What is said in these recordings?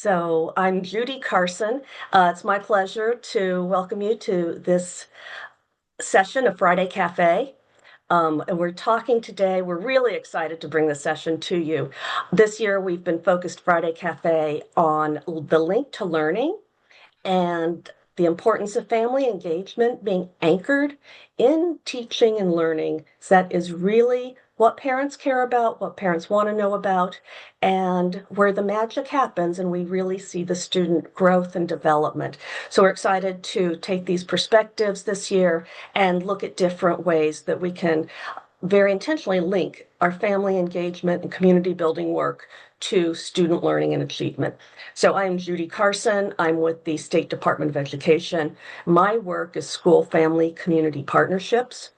So I'm Judy Carson. It's my pleasure to welcome you to this session of Friday Cafe. And we're talking today, we're really excited to bring the session to you. This year, we've been focused Friday Cafe on the link to learning and the importance of family engagement being anchored in teaching and learning. So that is really what parents care about, what parents want to know about, and where the magic happens, and we really see the student growth and development. So we're excited to take these perspectives this year and look at different ways that we can very intentionally link our family engagement and community building work to student learning and achievement. So I'm Judy Carson. I'm with the State Department of Education. My work is school family community partnerships.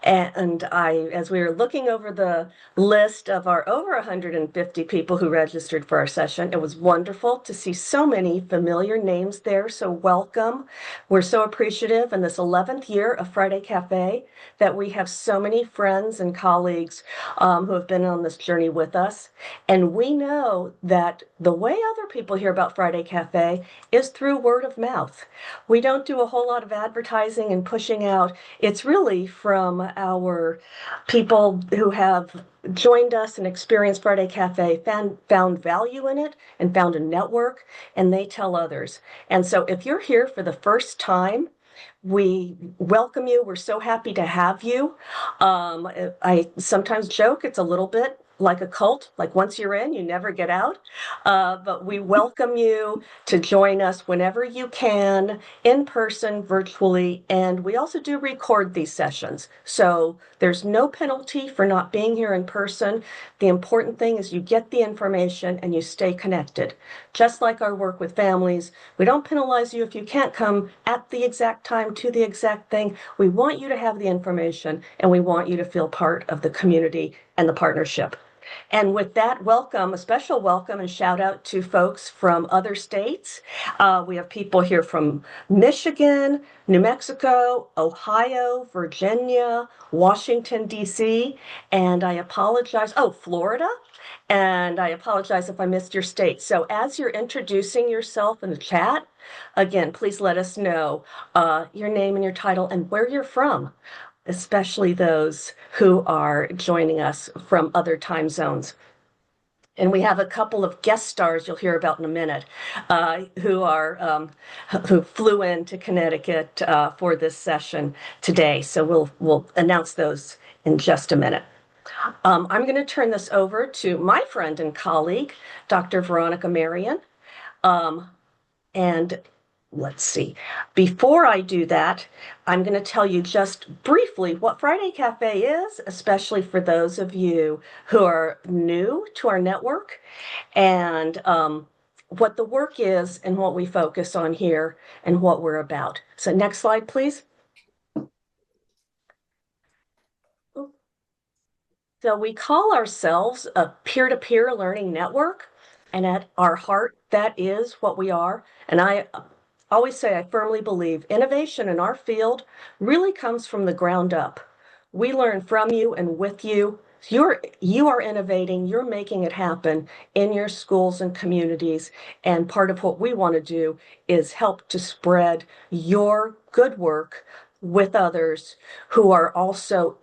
And as we were looking over the list of our over 150 people who registered for our session, it was wonderful to see so many familiar names there. So welcome. We're so appreciative in this 11th year of Friday Cafe that we have so many friends and colleagues who have been on this journey with us. And we know that the way other people hear about Friday Cafe is through word of mouth. We don't do a whole lot of advertising and pushing out. It's really from our people who have joined us and experienced Friday Cafe, found value in it and found a network, and they tell others. And so if you're here for the first time, we welcome you. We're so happy to have you. I sometimes joke it's a little bit like a cult, like once you're in, you never get out. But we welcome you to join us whenever you can, in person, virtually, and we also do record these sessions. So there's no penalty for not being here in person. The important thing is you get the information and you stay connected. Just like our work with families, we don't penalize you if you can't come at the exact time to the exact thing. We want you to have the information and we want you to feel part of the community and the partnership. And with that, welcome, a special welcome and shout out to folks from other states. We have people here from Michigan, New Mexico, Ohio, Virginia, Washington, D.C., and I apologize, Florida. And I apologize if I missed your state. So as you're introducing yourself in the chat, again, please let us know your name and your title and where you're from, especially those who are joining us from other time zones. And we have a couple of guest stars you'll hear about in a minute who flew into Connecticut for this session today. So we'll announce those in just a minute. I'm going to turn this over to my friend and colleague, Dr. Veronica Marion. And let's see, before I do that, I'm going to tell you just briefly what Friday Cafe is, especially for those of you who are new to our network, and what the work is and what we focus on here and what we're about. So next slide, please. So we call ourselves a peer-to-peer learning network, and at our heart, that is what we are. And I always say I firmly believe innovation in our field really comes from the ground up. We learn from you and with you. You are innovating, you're making it happen in your schools and communities. And part of what we want to do is help to spread your good work with others who are also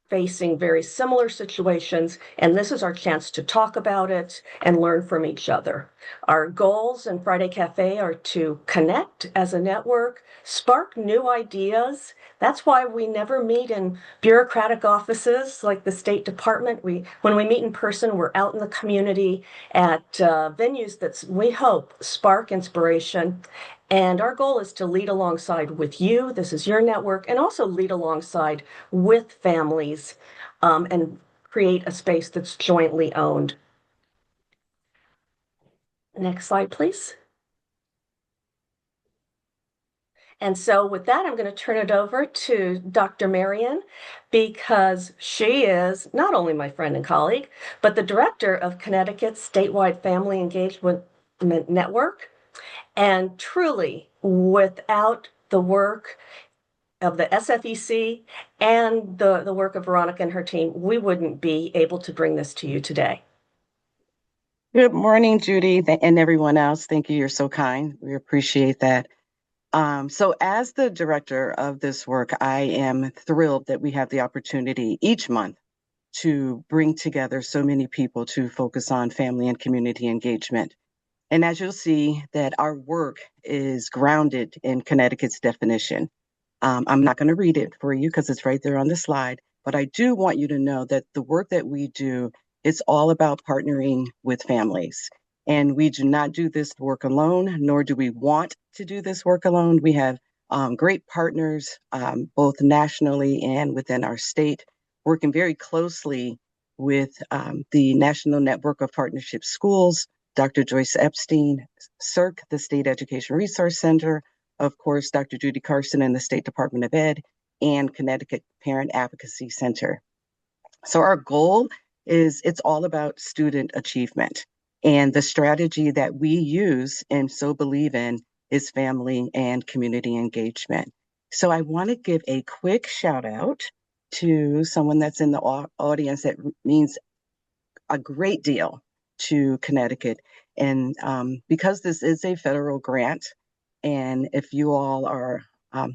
facing very similar situations, and this is our chance to talk about it and learn from each other. Our goals in Friday Cafe are to connect as a network, spark new ideas. That's why we never meet in bureaucratic offices like the State Department. When we meet in person, we're out in the community at venues that we hope spark inspiration. And our goal is to lead alongside with you. This is your network, and also lead alongside with families and create a space that's jointly owned. Next slide, please. And so with that, I'm going to turn it over to Dr. Marion, because she is not only my friend and colleague, but the director of Connecticut's statewide family engagement network. And truly, without the work of the SFEC and the work of Veronica and her team, we wouldn't be able to bring this to you today. Good morning, Judy, and everyone else. Thank you. You're so kind. We appreciate that. So, as the director of this work, I am thrilled that we have the opportunity each month to bring together so many people to focus on family and community engagement. And as you'll see, that our work is grounded in Connecticut's definition. I'm not going to read it for you because it's right there on the slide, but I do want you to know that the work that we do is all about partnering with families. And we do not do this work alone, nor do we want to do this work alone. We have great partners, both nationally and within our state, working very closely with the National Network of Partnership Schools, Dr. Joyce Epstein, SERC, the State Education Resource Center, of course, Dr. Judy Carson and the State Department of Ed, and Connecticut Parent Advocacy Center. So our goal is it's all about student achievement. And the strategy that we use and so believe in is family and community engagement. So I want to give a quick shout out to someone that's in the audience that means a great deal to Connecticut. And because this is a federal grant, and if you all are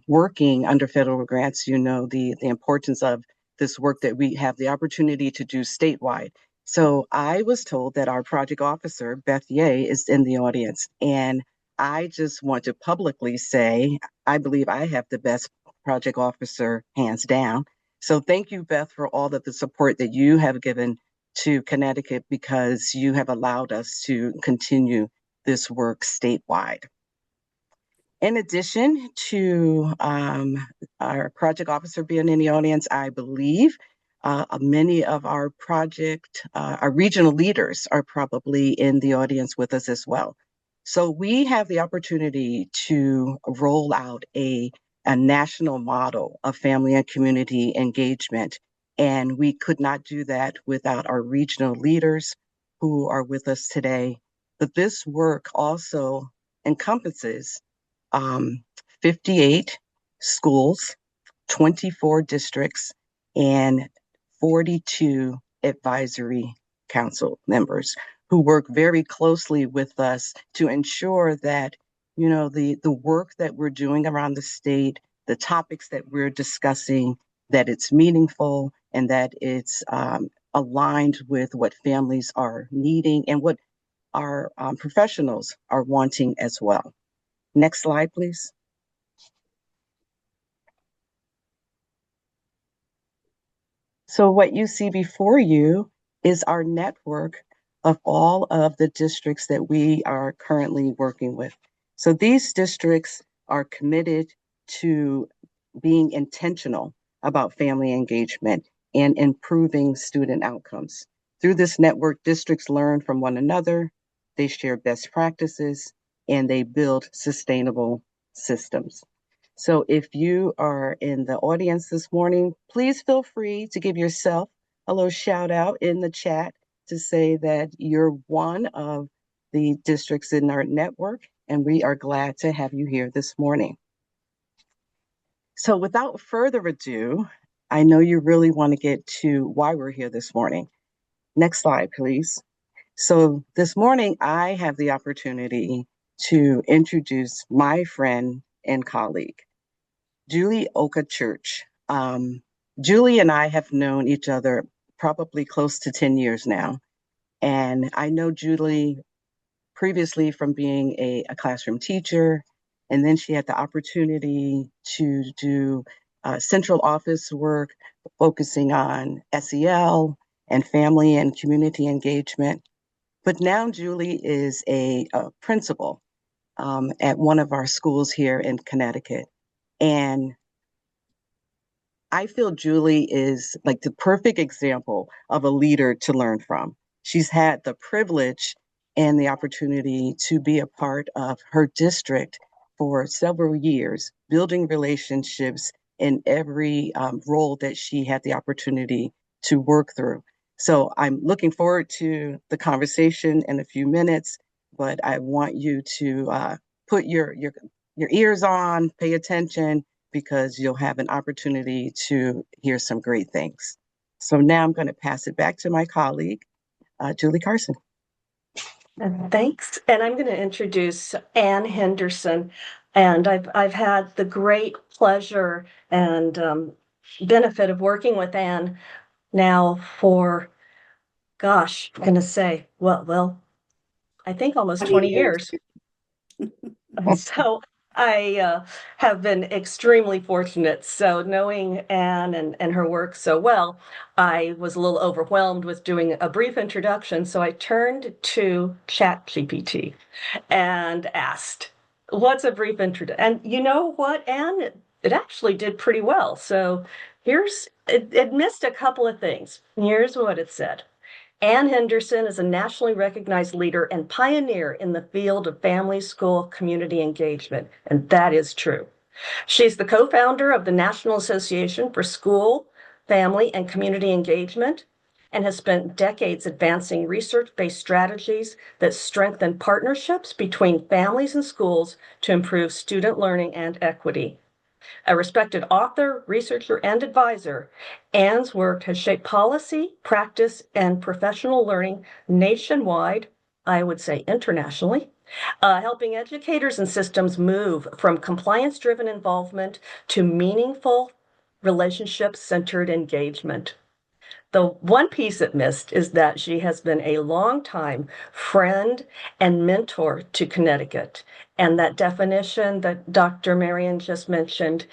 working under federal grants, you know the importance of this work that we have the opportunity to do statewide. So I was told that our project officer, Beth Ye, is in the audience. And I just want to publicly say, I believe I have the best project officer, hands down. So thank you, Beth, for all of the support that you have given to Connecticut because you have allowed us to continue this work statewide. In addition to our project officer being in the audience, I believe many of our our regional leaders are probably in the audience with us as well. So we have the opportunity to roll out a national model of family and community engagement. And we could not do that without our regional leaders who are with us today. But this work also encompasses 58 schools, 24 districts, and 42 advisory council members who work very closely with us to ensure that, you know, the work that we're doing around the state, the topics that we're discussing, that it's meaningful and that it's aligned with what families are needing and what our professionals are wanting as well. Next slide, please. So what you see before you is our network of all of the districts that we are currently working with. So these districts are committed to being intentional about family engagement and improving student outcomes. Through this network, districts learn from one another, they share best practices, and they build sustainable systems. So if you are in the audience this morning, please feel free to give yourself a little shout out in the chat to say that you're one of the districts in our network, and we are glad to have you here this morning. So without further ado, I know you really want to get to why we're here this morning. Next slide, please. So this morning, I have the opportunity to introduce my friend and colleague, Julie Oka Church. Julie and I have known each other probably close to 10 years now. And I know Julie previously from being a classroom teacher. And then she had the opportunity to do central office work, focusing on SEL and family and community engagement. But now Julie is a principal at one of our schools here in Connecticut. And I feel Julie is like the perfect example of a leader to learn from. She's had the privilege and the opportunity to be a part of her district for several years, building relationships in every role that she had the opportunity to work through. So I'm looking forward to the conversation in a few minutes, but I want you to put your ears on, pay attention, because you'll have an opportunity to hear some great things. So now I'm going to pass it back to my colleague, Julie Carson. And thanks. And I'm going to introduce Ann Henderson. And I've had the great pleasure and benefit of working with Ann now for, gosh, I'm going to say, I think almost 20 20 years. years. So I have been extremely fortunate. So knowing Anne and her work so well, I was a little overwhelmed with doing a brief introduction. So I turned to ChatGPT and asked, what's a brief introduction? And you know what, Anne? It actually did pretty well. So it missed a couple of things. Here's what it said. Ann Henderson is a nationally recognized leader and pioneer in the field of family school community engagement, and that is true. She's the co-founder of the National Association for School, Family, and Community Engagement and has spent decades advancing research-based strategies that strengthen partnerships between families and schools to improve student learning and equity. A respected author, researcher, and advisor, Ann's work has shaped policy, practice, and professional learning nationwide, I would say internationally, helping educators and systems move from compliance-driven involvement to meaningful relationship-centered engagement. The one piece it missed is that she has been a longtime friend and mentor to Connecticut. And that definition that Dr. Marion just mentioned,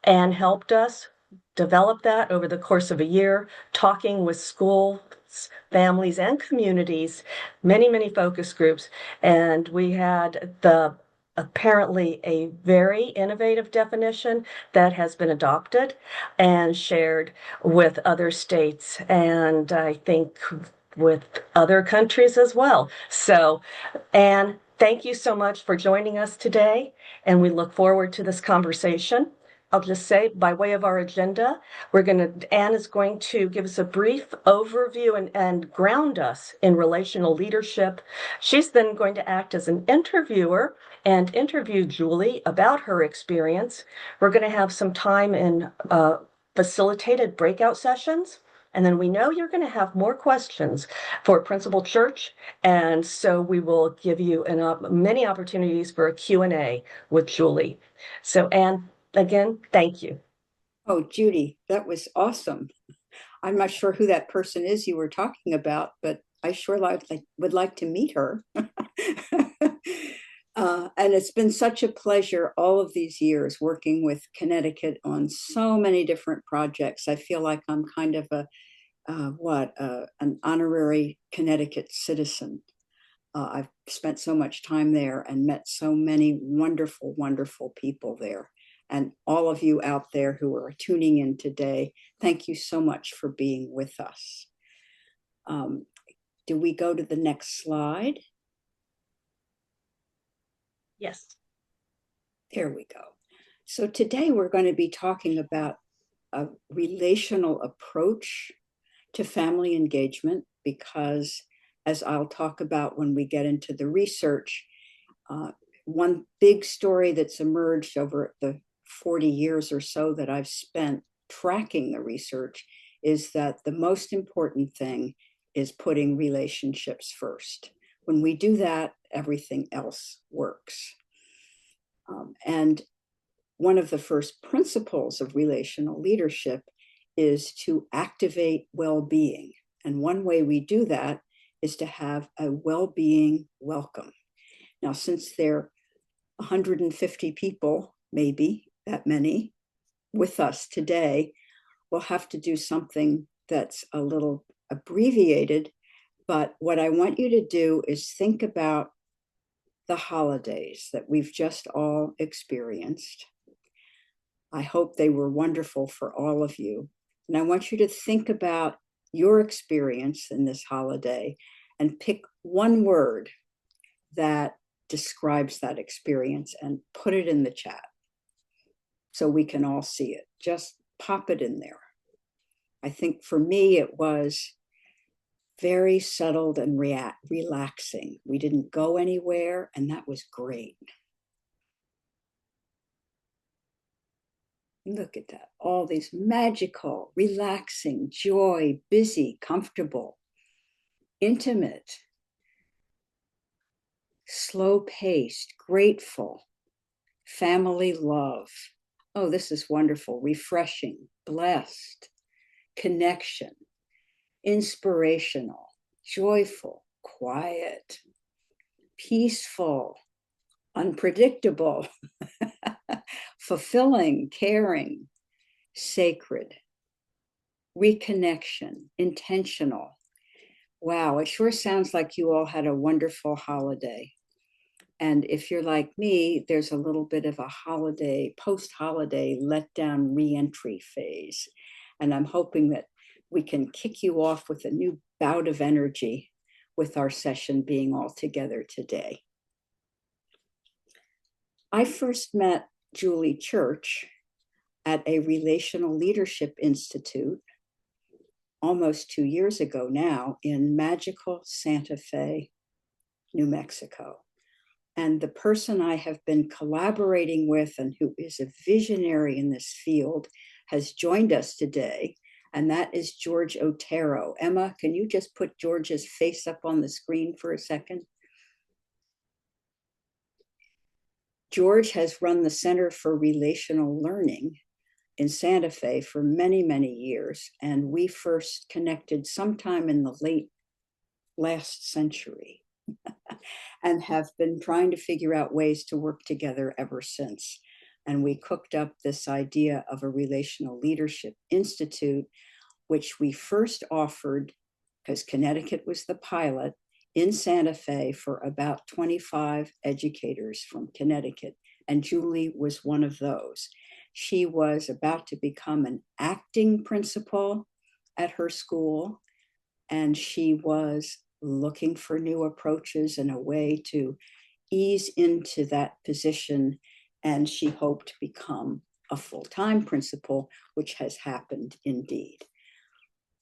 and helped us develop that over the course of a year, talking with schools, families, and communities, many focus groups. And we had apparently a very innovative definition that has been adopted and shared with other states and I think with other countries as well. So, Anne, thank you so much for joining us today, and we look forward to this conversation. I'll just say, by way of our agenda, Anne is going to give us a brief overview and ground us in relational leadership. She's then going to act as an interviewer and interview Julie about her experience. We're going to have some time in facilitated breakout sessions. And then we know you're going to have more questions for Principal Church. And so we will give you many opportunities for a Q&A with Julie. So Anne, again, thank you. Oh, Judy, that was awesome. I'm not sure who that person is you were talking about, but I sure would like to meet her. And it's been such a pleasure all of these years working with Connecticut on so many different projects. I feel like I'm kind of an honorary Connecticut citizen. I've spent so much time there and met so many wonderful people there. And all of you out there who are tuning in today, thank you so much for being with us. Do we go to the next slide? Yes. There we go. So today we're going to be talking about a relational approach to family engagement because, as I'll talk about when we get into the research, one big story that's emerged over the 40 years or so that I've spent tracking the research is that the most important thing is putting relationships first. When we do that, everything else works. And one of the first principles of relational leadership is to activate well-being. And one way we do that is to have a well-being welcome. Now, since there are 150 people, maybe that many, with us today, we'll have to do something that's a little abbreviated. But what I want you to do is think about the holidays that we've just all experienced. I hope they were wonderful for all of you. And I want you to think about your experience in this holiday and pick one word that describes that experience and put it in the chat so we can all see it. Just pop it in there. I think for me, it was very settled and relaxing. We didn't go anywhere, and that was great. Look at that. All these magical, relaxing, joy, busy, comfortable, intimate. slow-paced, grateful, family love. Oh, this is wonderful, refreshing, blessed, connection, inspirational, joyful, quiet, peaceful, unpredictable, fulfilling, caring, sacred, reconnection, intentional. Wow, it sure sounds like you all had a wonderful holiday. And if you're like me, there's a little bit of a holiday, post-holiday letdown reentry phase. And I'm hoping that we can kick you off with a new bout of energy with our session being all together today. I first met Julie Church at a Relational Leadership Institute almost 2 years ago now in magical Santa Fe, New Mexico. And the person I have been collaborating with and who is a visionary in this field has joined us today, and that is George Otero. Emma, can you just put George's face up on the screen for a second? George has run the Center for Relational Learning in Santa Fe for many, many years, and we first connected sometime in the late last century. And have been trying to figure out ways to work together ever since. And we cooked up this idea of a Relational Leadership Institute, which we first offered, because Connecticut was the pilot, in Santa Fe for about 25 educators from Connecticut. And Julie was one of those. She was about to become an acting principal at her school, and she was looking for new approaches and a way to ease into that position. And she hoped to become a full-time principal, which has happened indeed.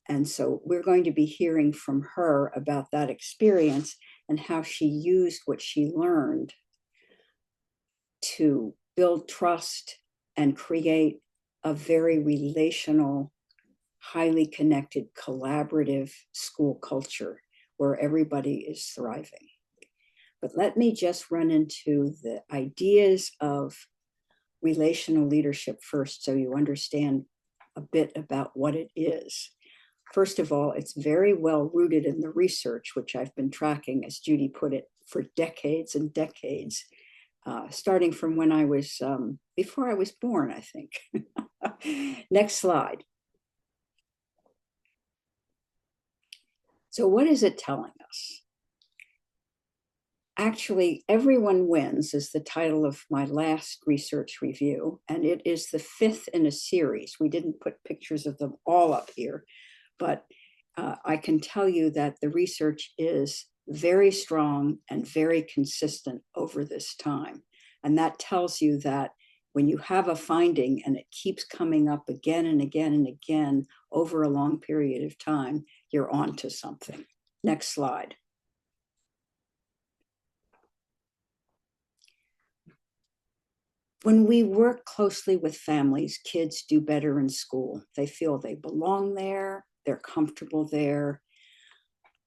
And so we're going to be hearing from her about that experience and how she used what she learned to build trust and create a very relational, highly connected, collaborative school culture where everybody is thriving. But let me just run into the ideas of relational leadership first so you understand a bit about what it is. First of all, it's very well rooted in the research, which I've been tracking, as Judy put it, for decades and decades, starting from when I was, before I was born, I think. Next slide. So what is it telling us? Actually, Everyone Wins is the title of my last research review, and it is the 5th in a series. We didn't put pictures of them all up here, but I can tell you that the research is very strong and very consistent over this time. And that tells you that when you have a finding and it keeps coming up again and again and again over a long period of time, you're onto something. Next slide. When we work closely with families, kids do better in school. They feel they belong there, they're comfortable there,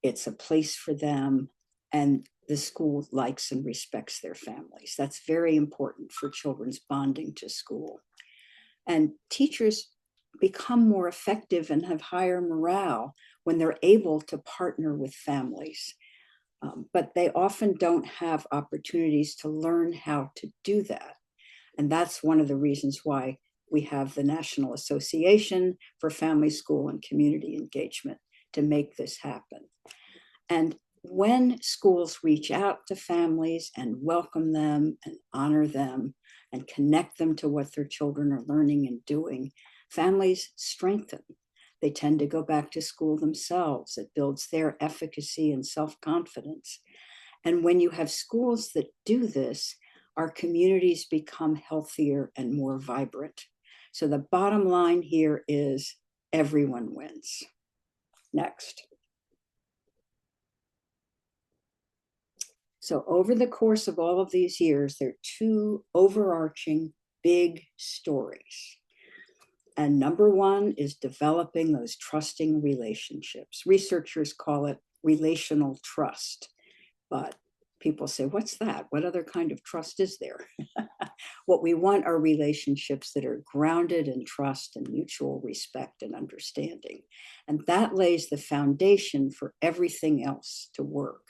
it's a place for them, and the school likes and respects their families. That's very important for children's bonding to school. And teachers become more effective and have higher morale when they're able to partner with families. But they often don't have opportunities to learn how to do that. And that's one of the reasons why we have the National Association for Family, School, and Community Engagement to make this happen. And when schools reach out to families and welcome them and honor them and connect them to what their children are learning and doing, families strengthen. They tend to go back to school themselves. It builds their efficacy and self-confidence. And when you have schools that do this, our communities become healthier and more vibrant. So the bottom line here is everyone wins. Next. So over the course of all of these years, there are 2 overarching big stories. And number 1 is developing those trusting relationships. Researchers call it relational trust, but People say, what's that? What other kind of trust is there? What we want are relationships that are grounded in trust and mutual respect and understanding. And that lays the foundation for everything else to work.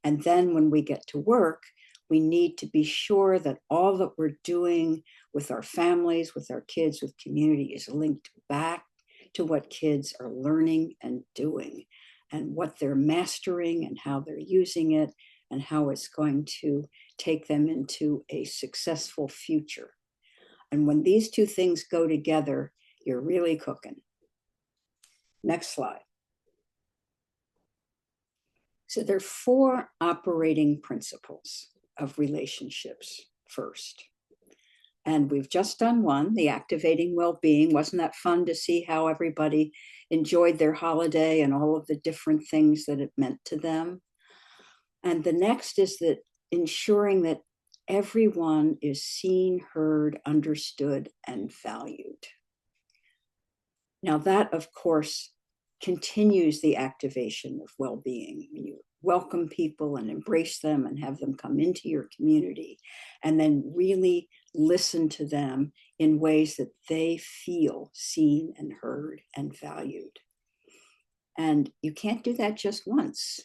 And then when we get to work, we need to be sure that all that we're doing with our families, with our kids, with community is linked back to what kids are learning and doing and what they're mastering and how they're using it and how it's going to take them into a successful future. And when these two things go together, you're really cooking. Next slide. So there are 4 operating principles of relationships first. And we've just done one, the activating well-being. Wasn't that fun to see how everybody enjoyed their holiday and all of the different things that it meant to them? And the next is that ensuring that everyone is seen, heard, understood, and valued. Now that, of course, continues the activation of well-being. When you welcome people and embrace them and have them come into your community, and then really listen to them in ways that they feel seen and heard and valued. And you can't do that just once.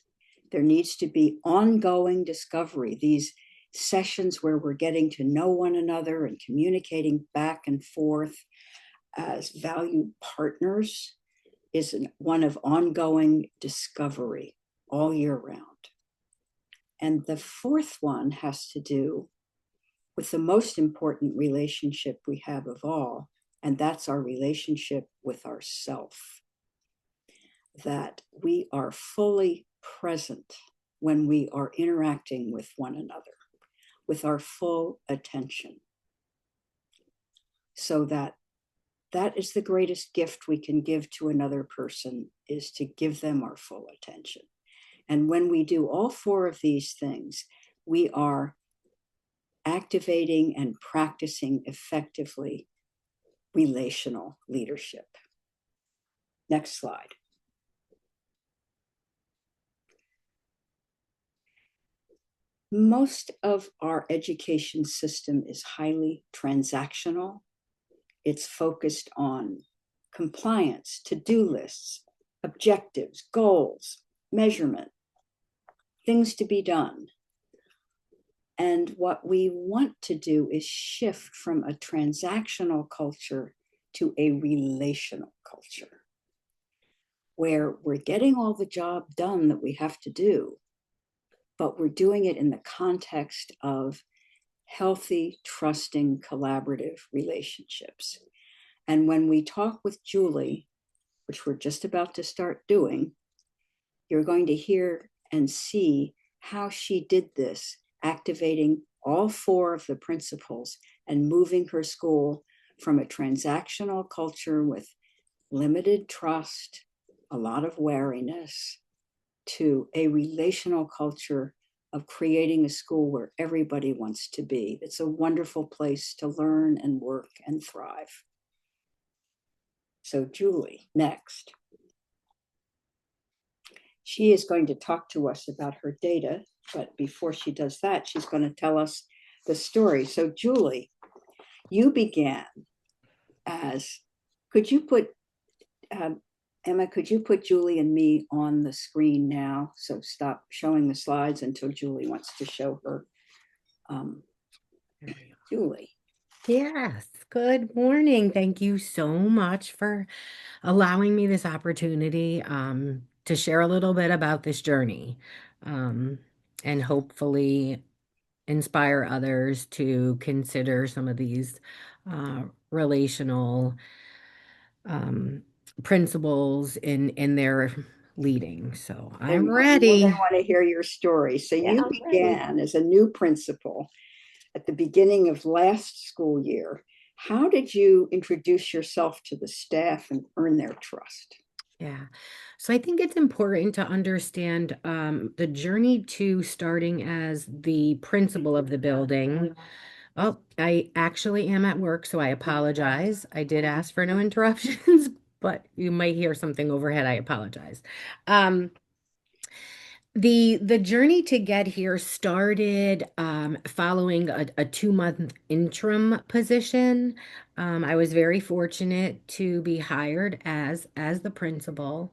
There needs to be ongoing discovery, these sessions where we're getting to know one another and communicating back and forth as valued partners is one of ongoing discovery all year round. And the 4th one has to do with the most important relationship we have of all, and that's our relationship with ourself. That we are fully present when we are interacting with one another, with our full attention. So that is the greatest gift we can give to another person, is to give them our full attention. And when we do all 4 of these things, we are activating and practicing effectively relational leadership. Next slide. Most of our education system is highly transactional. It's focused on compliance, to-do lists, objectives, goals, measurement, things to be done. And what we want to do is shift from a transactional culture to a relational culture, where we're getting all the job done that we have to do, but we're doing it in the context of healthy, trusting, collaborative relationships. And when we talk with Julie, which we're just about to start doing, you're going to hear and see how she did this, activating all 4 of the principles and moving her school from a transactional culture with limited trust, a lot of wariness, to a relational culture of creating a school where everybody wants to be. It's a wonderful place to learn and work and thrive. So Julie, next. She is going to talk to us about her data, but before she does that, she's going to tell us the story. So Julie, you began as, could you put, Emma, could you put Julie and me on the screen now? So stop showing the slides until Julie wants to show her. Julie. Yes, good morning. Thank you so much for allowing me this opportunity to share a little bit about this journey and hopefully inspire others to consider some of these relational principles in their leading. So I'm ready. I want to hear your story. So Yeah, you I'm began ready. as a new principal at the beginning of last school year. How did you introduce yourself to the staff and earn their trust? Yeah. So I think it's important to understand the journey to starting as the principal of the building. Oh, I actually am at work, so I apologize. I did ask for no interruptions, but you might hear something overhead. I apologize. Um, The journey to get here started following a 2 month interim position. I was very fortunate to be hired as the principal,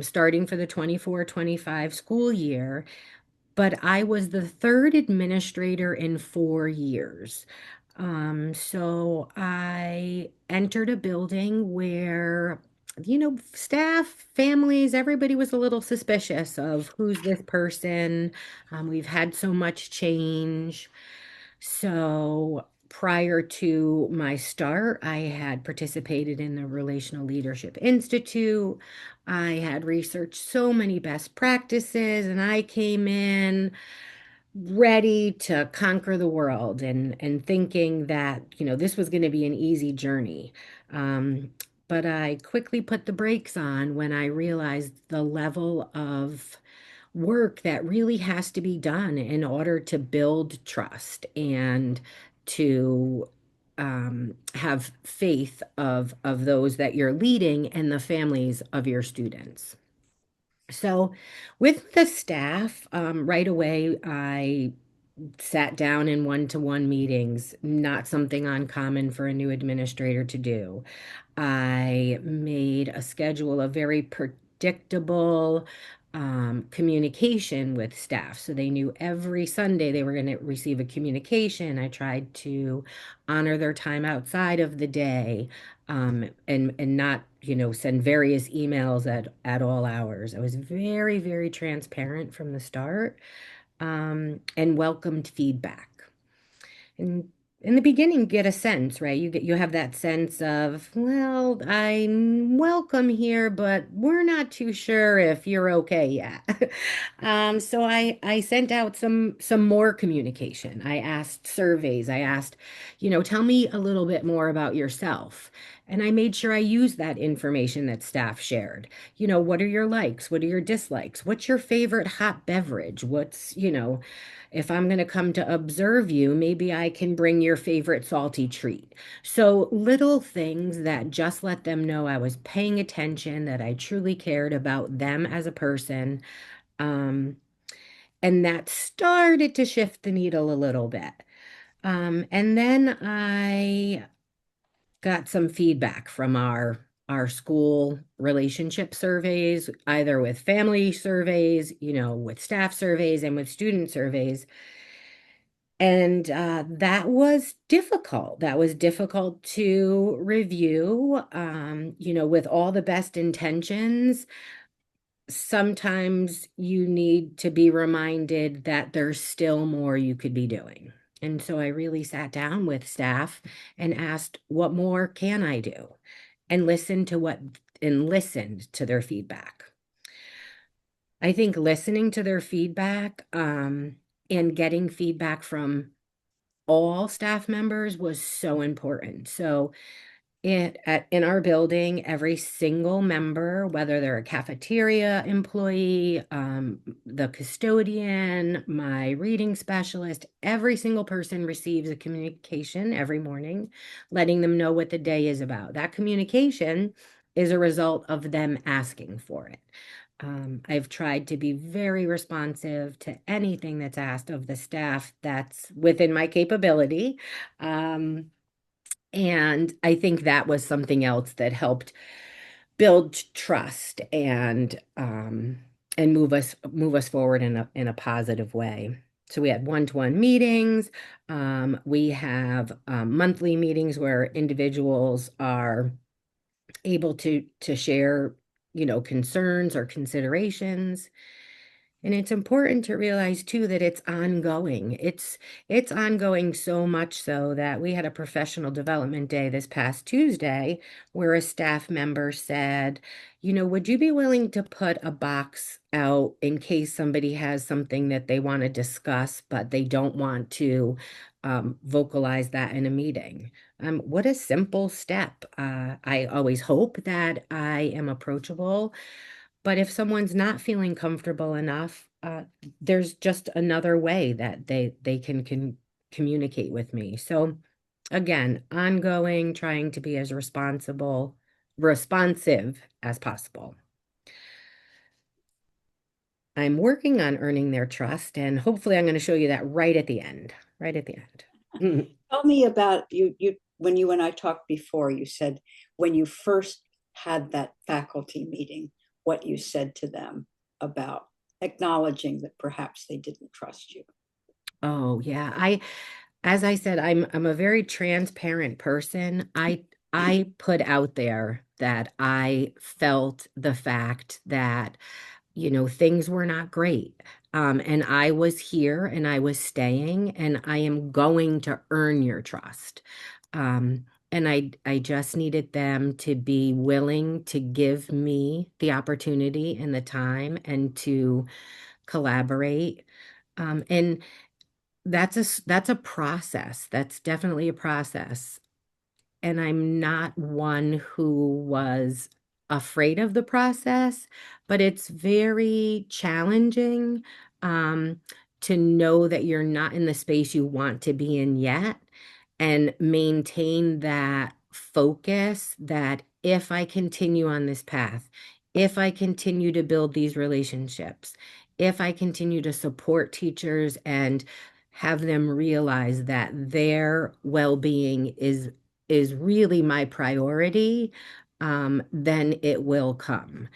starting for the 24-25 school year. But I was the third administrator in 4 years. So I entered a building where, staff, families, everybody was a little suspicious of who's this person. We've had so much change. So prior to my start, I had participated in the Relational Leadership Institute. I had researched so many best practices, and I came in ready to conquer the world and thinking that, this was going to be an easy journey. But I quickly put the brakes on when I realized the level of work that really has to be done in order to build trust and to have faith of those that you're leading and the families of your students. So, with the staff, right away, I sat down in one-to-one meetings, not something uncommon for a new administrator to do. I made a schedule of very predictable communication with staff. So they knew every Sunday they were going to receive a communication. I tried to honor their time outside of the day, and not, send various emails at all hours. I was very, very transparent from the start, and welcomed feedback. And in the beginning, get a sense, right? You have that sense of, well, I'm welcome here, but we're not too sure if you're okay yet. So I sent out some more communication. I asked surveys. I asked, tell me a little bit more about yourself. And I made sure I used that information that staff shared. What are your likes? What are your dislikes? What's your favorite hot beverage? If I'm going to come to observe you, maybe I can bring your favorite salty treat. So little things that just let them know I was paying attention, that I truly cared about them as a person. Um, and that started to shift the needle a little bit. And then I got some feedback from our school relationship surveys, either with family surveys, with staff surveys and with student surveys. And that was difficult. That was difficult to review, with all the best intentions. Sometimes you need to be reminded that there's still more you could be doing. And so I really sat down with staff and asked, what more can I do? And listened to their feedback. I think listening to their feedback, and getting feedback from all staff members was so important. So in our building, every single member, whether they're a cafeteria employee, the custodian, my reading specialist, every single person receives a communication every morning, letting them know what the day is about. That communication is a result of them asking for it. I've tried to be very responsive to anything that's asked of the staff that's within my capability. And I think that was something else that helped build trust and move us forward in a positive way. So we had one-to-one meetings. We have monthly meetings where individuals are able to share, concerns or considerations. And it's important to realize too that it's ongoing. It's ongoing so much so that we had a professional development day this past Tuesday where a staff member said, would you be willing to put a box out in case somebody has something that they want to discuss, but they don't want to vocalize that in a meeting? What a simple step. I always hope that I am approachable, but if someone's not feeling comfortable enough, there's just another way that they can communicate with me. So again, ongoing, trying to be as responsive as possible. I'm working on earning their trust, and hopefully I'm going to show you that right at the end, right at the end. Tell me about you when you and I talked before, you said when you first had that faculty meeting, what you said to them about acknowledging that perhaps they didn't trust you. Oh, yeah. As I said, I'm a very transparent person. I put out there that I felt the fact that, things were not great. And I was here and I was staying and I am going to earn your trust. And I just needed them to be willing to give me the opportunity and the time and to collaborate. And that's a process. That's definitely a process. And I'm not one who was afraid of the process, but it's very challenging um, to know that you're not in the space you want to be in yet and maintain that focus that if I continue on this path, if I continue to build these relationships, if I continue to support teachers and have them realize that their well-being is really my priority, then it will come.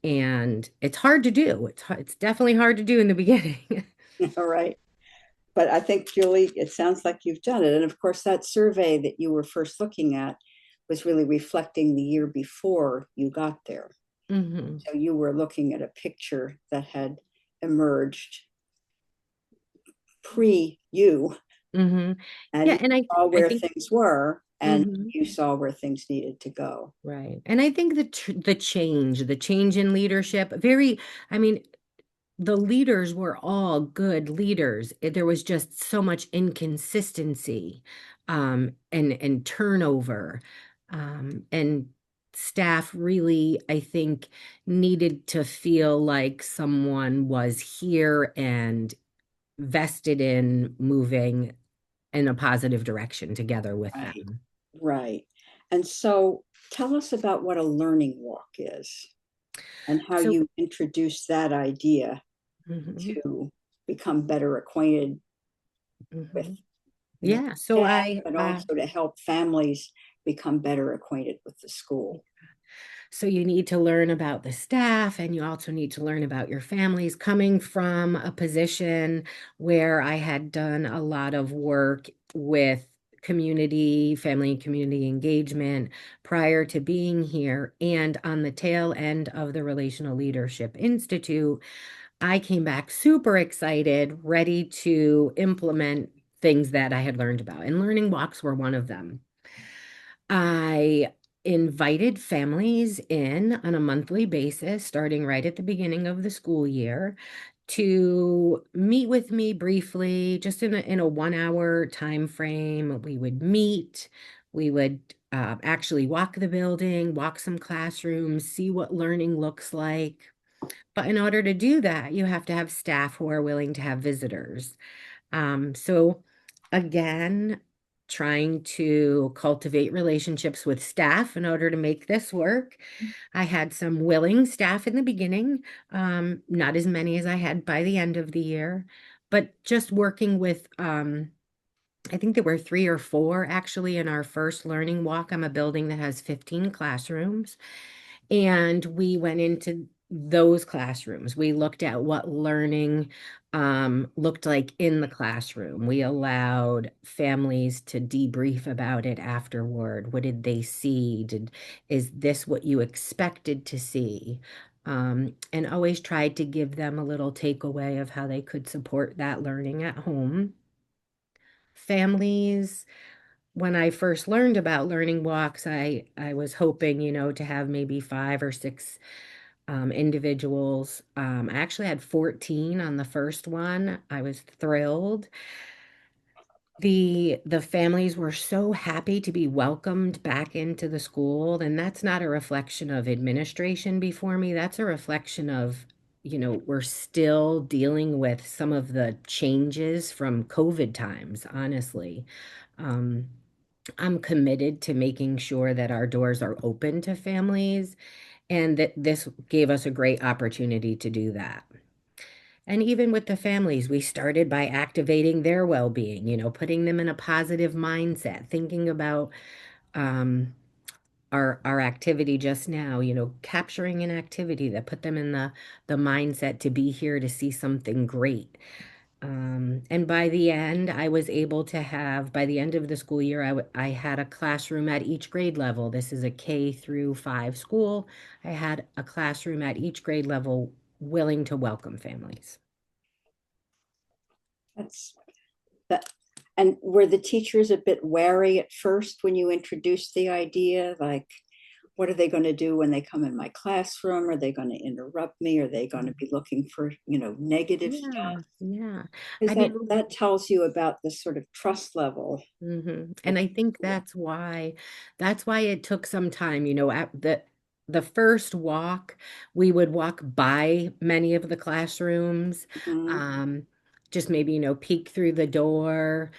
And it's hard to do. It's definitely hard to do in the beginning. All right. But I think, Julie, it sounds like you've done it. And of course, that survey that you were first looking at was really reflecting the year before you got there. Hmm. So you were looking at a picture that had emerged pre you, Hmm. and Yeah, you and saw I where think things were, and mhm. you saw where things needed to go. Right. And I think the change in leadership, I mean, the leaders were all good leaders. There was just so much inconsistency, and turnover. And staff really, I think, needed to feel like someone was here and vested in moving in a positive direction together with Right, them. right. And so tell us about what a learning walk is and how So, you introduced that idea mhm, to become better acquainted with, mhm. you know, Yeah, so staff, but also to help families become better acquainted with the school. so you need to learn about the staff and you also need to learn about your families. Coming from a position where I had done a lot of work with family and community engagement prior to being here, and on the tail end of the Relational Leadership Institute, I came back super excited, ready to implement things that I had learned about, and learning walks were one of them. I invited families in on a monthly basis, starting right at the beginning of the school year, to meet with me briefly, just in a 1 hour time frame. We would meet, we would actually walk the building, walk some classrooms, see what learning looks like. But in order to do that, you have to have staff who are willing to have visitors. So again, trying to cultivate relationships with staff in order to make this work. I had some willing staff in the beginning, not as many as I had by the end of the year, but just working with, I think there were 3 or 4 actually in our first learning walk. I'm a building that has 15 classrooms. And we went into those classrooms. We looked at what learning looked like in the classroom. We allowed families to debrief about it afterward. What did they see? Is this what you expected to see? And always tried to give them a little takeaway of how they could support that learning at home. Families, when I first learned about learning walks, I was hoping, to have maybe 5 or 6 individuals. I actually had 14 on the first one. I was thrilled. The families were so happy to be welcomed back into the school, and that's not a reflection of administration before me. That's a reflection of, we're still dealing with some of the changes from COVID times, honestly. Um, I'm committed to making sure that our doors are open to families, and that this gave us a great opportunity to do that. And even with the families, we started by activating their well-being, putting them in a positive mindset, thinking about um, our activity just now, capturing an activity that put them in the mindset to be here to see something great. And by the end, I was able to have, by the end of the school year, I had a classroom at each grade level. This is a K through 5 school. I had a classroom at each grade level willing to welcome families. That's that. And were the teachers a bit wary at first when you introduced the idea? Like, what are they going to do when they come in my classroom? Are they going to interrupt me? Are they going to be looking for, negative Yeah, stuff? yeah. Because I mean, that tells you about the sort of trust level. And I think that's why it took some time, at the first walk, we would walk by many of the classrooms, Mhm. um, just maybe, peek through the door.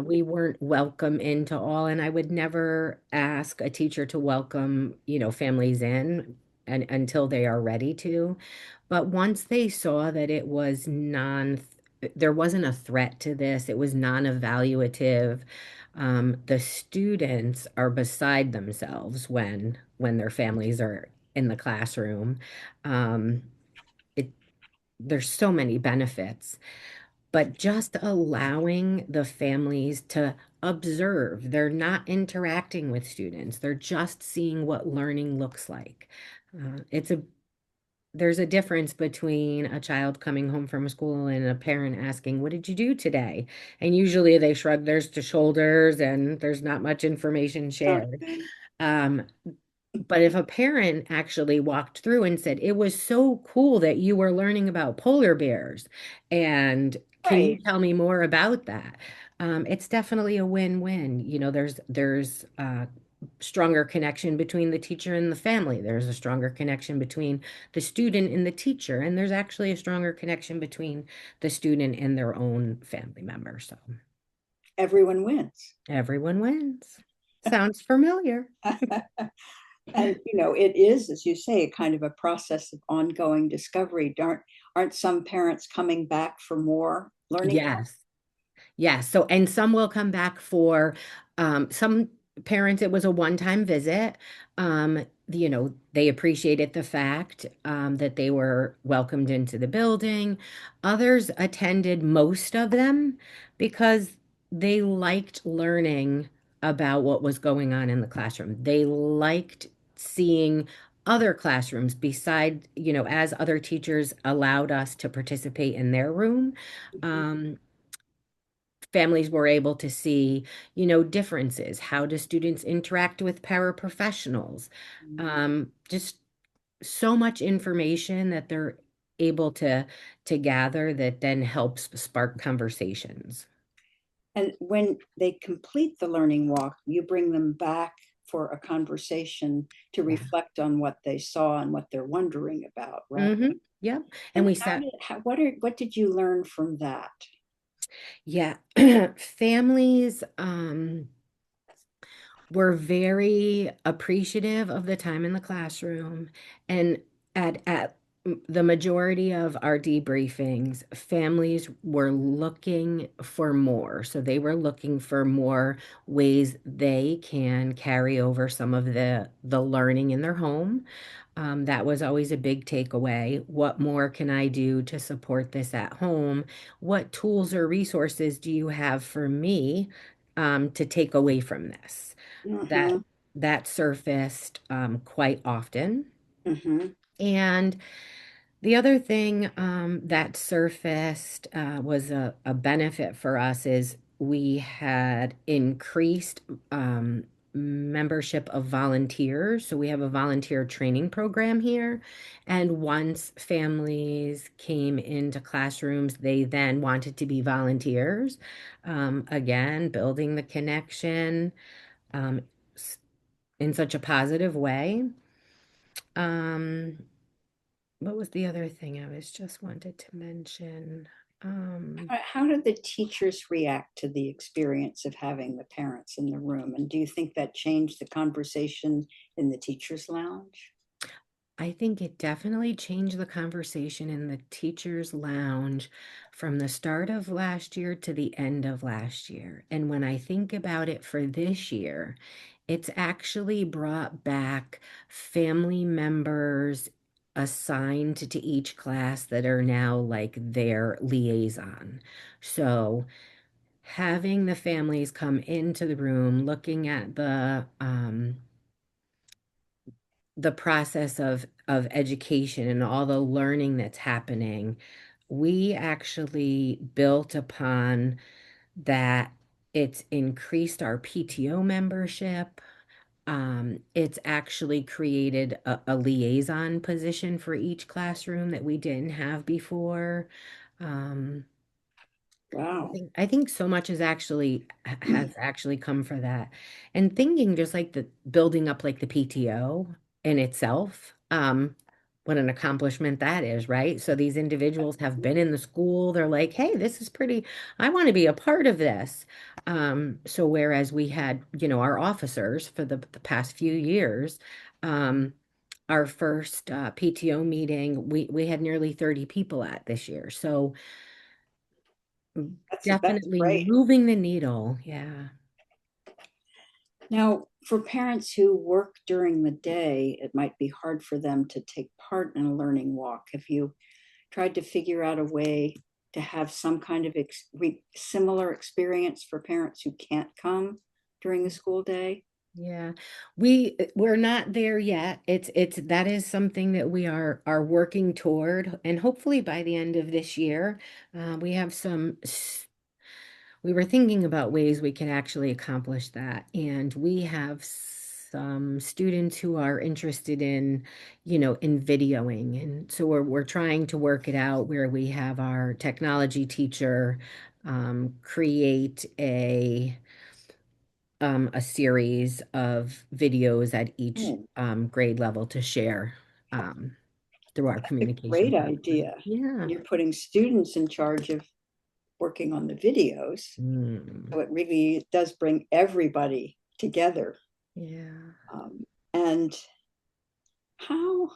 We weren't welcome into all, and I would never ask a teacher to welcome, families in and until they are ready to. But once they saw that there wasn't a threat to this, it was non-evaluative. The students are beside themselves when their families are in the classroom. Um, it there's so many benefits, but just allowing the families to observe, they're not interacting with students, they're just seeing what learning looks like. It's a There's a difference between a child coming home from school and a parent asking, "What did you do today?" And usually they shrug their shoulders and there's not much information shared. Okay. Um, but if a parent actually walked through and said, "It was so cool that you were learning about polar bears, and can you Right. tell me more about that?" It's definitely a win-win. There's stronger connection between the teacher and the family. There's a stronger connection between the student and the teacher, and there's actually a stronger connection between the student and their own family member. So Everyone wins. everyone wins. Sounds familiar. And it is, as you say, kind of a process of ongoing discovery. Aren't some parents coming back for more learning? Yes. Yes. So, and some will come back for some parents, it was a one-time visit. They appreciated the fact that they were welcomed into the building. Others attended, most of them, because they liked learning about what was going on in the classroom. They liked seeing other classrooms beside, as other teachers allowed us to participate in their room. Um, Families were able to see, differences. How do students interact with paraprofessionals? Just so much information that they're able to gather that then helps spark conversations. And when they complete the learning walk, you bring them back for a conversation to Yeah. reflect on what they saw and what they're wondering about, right? Yep. And And we sat, what did you learn from that? yeah, families, were very appreciative of the time in the classroom. And at the majority of our debriefings, families were looking for more. So they were looking for more ways they can carry over some of the learning in their home. That was always a big takeaway. What more can I do to support this at home? What tools or resources do you have for me to take away from this? that Hmm. that surfaced quite often. Hmm. And the other thing that surfaced was a benefit for us is we had increased membership of volunteers. So we have a volunteer training program here. And once families came into classrooms, they then wanted to be volunteers. Again, building the connection. Um, in such a positive way. Um, what was the other thing I was just wanted to mention? Um, How did the teachers react to the experience of having the parents in the room? And do you think that changed the conversation in the teachers' lounge? I think it definitely changed the conversation in the teachers' lounge from the start of last year to the end of last year. And when I think about it for this year, it's actually brought back family members assigned to each class that are now like their liaison. So having the families come into the room, looking at the process of education and all the learning that's happening, we actually built upon that. It's increased our PTO membership. It's actually created a liaison position for each classroom that we didn't have before. Um, Wow. I think so much has actually come for that. And thinking just like the building up like the PTO in itself, what an accomplishment that is, right? So these individuals have been in the school, they're like, hey, this is pretty, I want to be a part of this. So whereas we had, our officers for the past few years, our first PTO meeting, we had nearly 30 people at this year. So That's definitely great. moving the needle. Yeah. Now, for parents who work during the day, it might be hard for them to take part in a learning walk. Have you tried to figure out a way to have some kind of similar experience for parents who can't come during the school day? Yeah. We're not there yet. It's that is something that we are working toward, and hopefully by the end of this year, we have we were thinking about ways we can actually accomplish that. And we have some students who are interested in videoing. And so we're trying to work it out where we have our technology teacher create a series of videos at each Oh, grade level to share through our a communication great platform. idea. Yeah. And you're putting students in charge of working on the videos. Mm, So it really does bring everybody together. yeah. Um, and how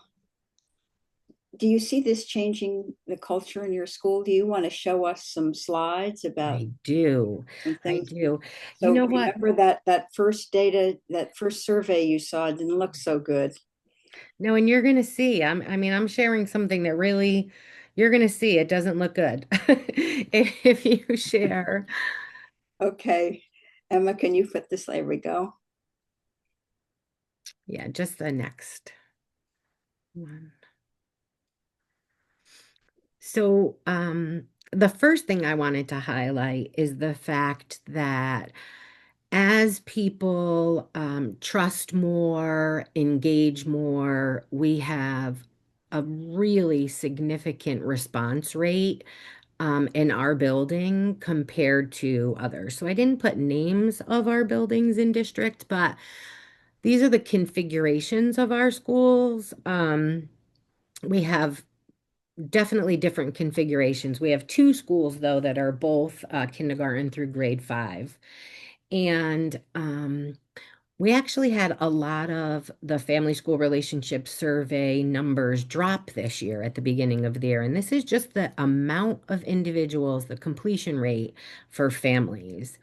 do you see this changing the culture in your school? Do you want to show us some slides about I do. some I things? do. You So know what? remember that first data, that first survey you saw didn't look so good. No, and you're gonna see. I'm sharing something that really you're gonna see it doesn't look good if you share. Okay, Emma, can you put this? There we go. Yeah, just the next one. So, the first thing I wanted to highlight is the fact that as people trust more, engage more, we have a really significant response rate in our building compared to others. So I didn't put names of our buildings in district, but these are the configurations of our schools. We have definitely different configurations. We have two schools, though, that are both kindergarten through grade 5. And we actually had a lot of the family school relationship survey numbers drop this year at the beginning of the year. And this is just the amount of individuals, the completion rate for families.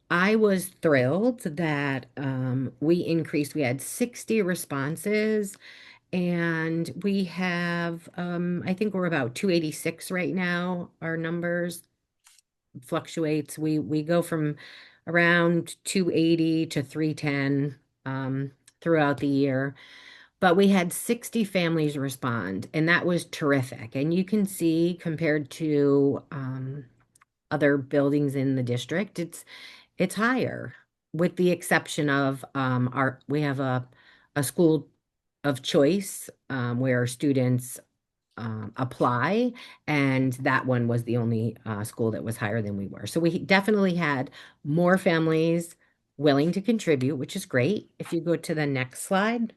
I was thrilled that we had 60 responses and we have, I think we're about 286 right now. Our numbers fluctuates. We go from around 280 to 310 throughout the year. But we had 60 families respond, and that was terrific. And you can see compared to other buildings in the district, it's higher, with the exception of we have a school of choice where students apply, and that one was the only school that was higher than we were. So we definitely had more families willing to contribute, which is great. If you go to the next slide,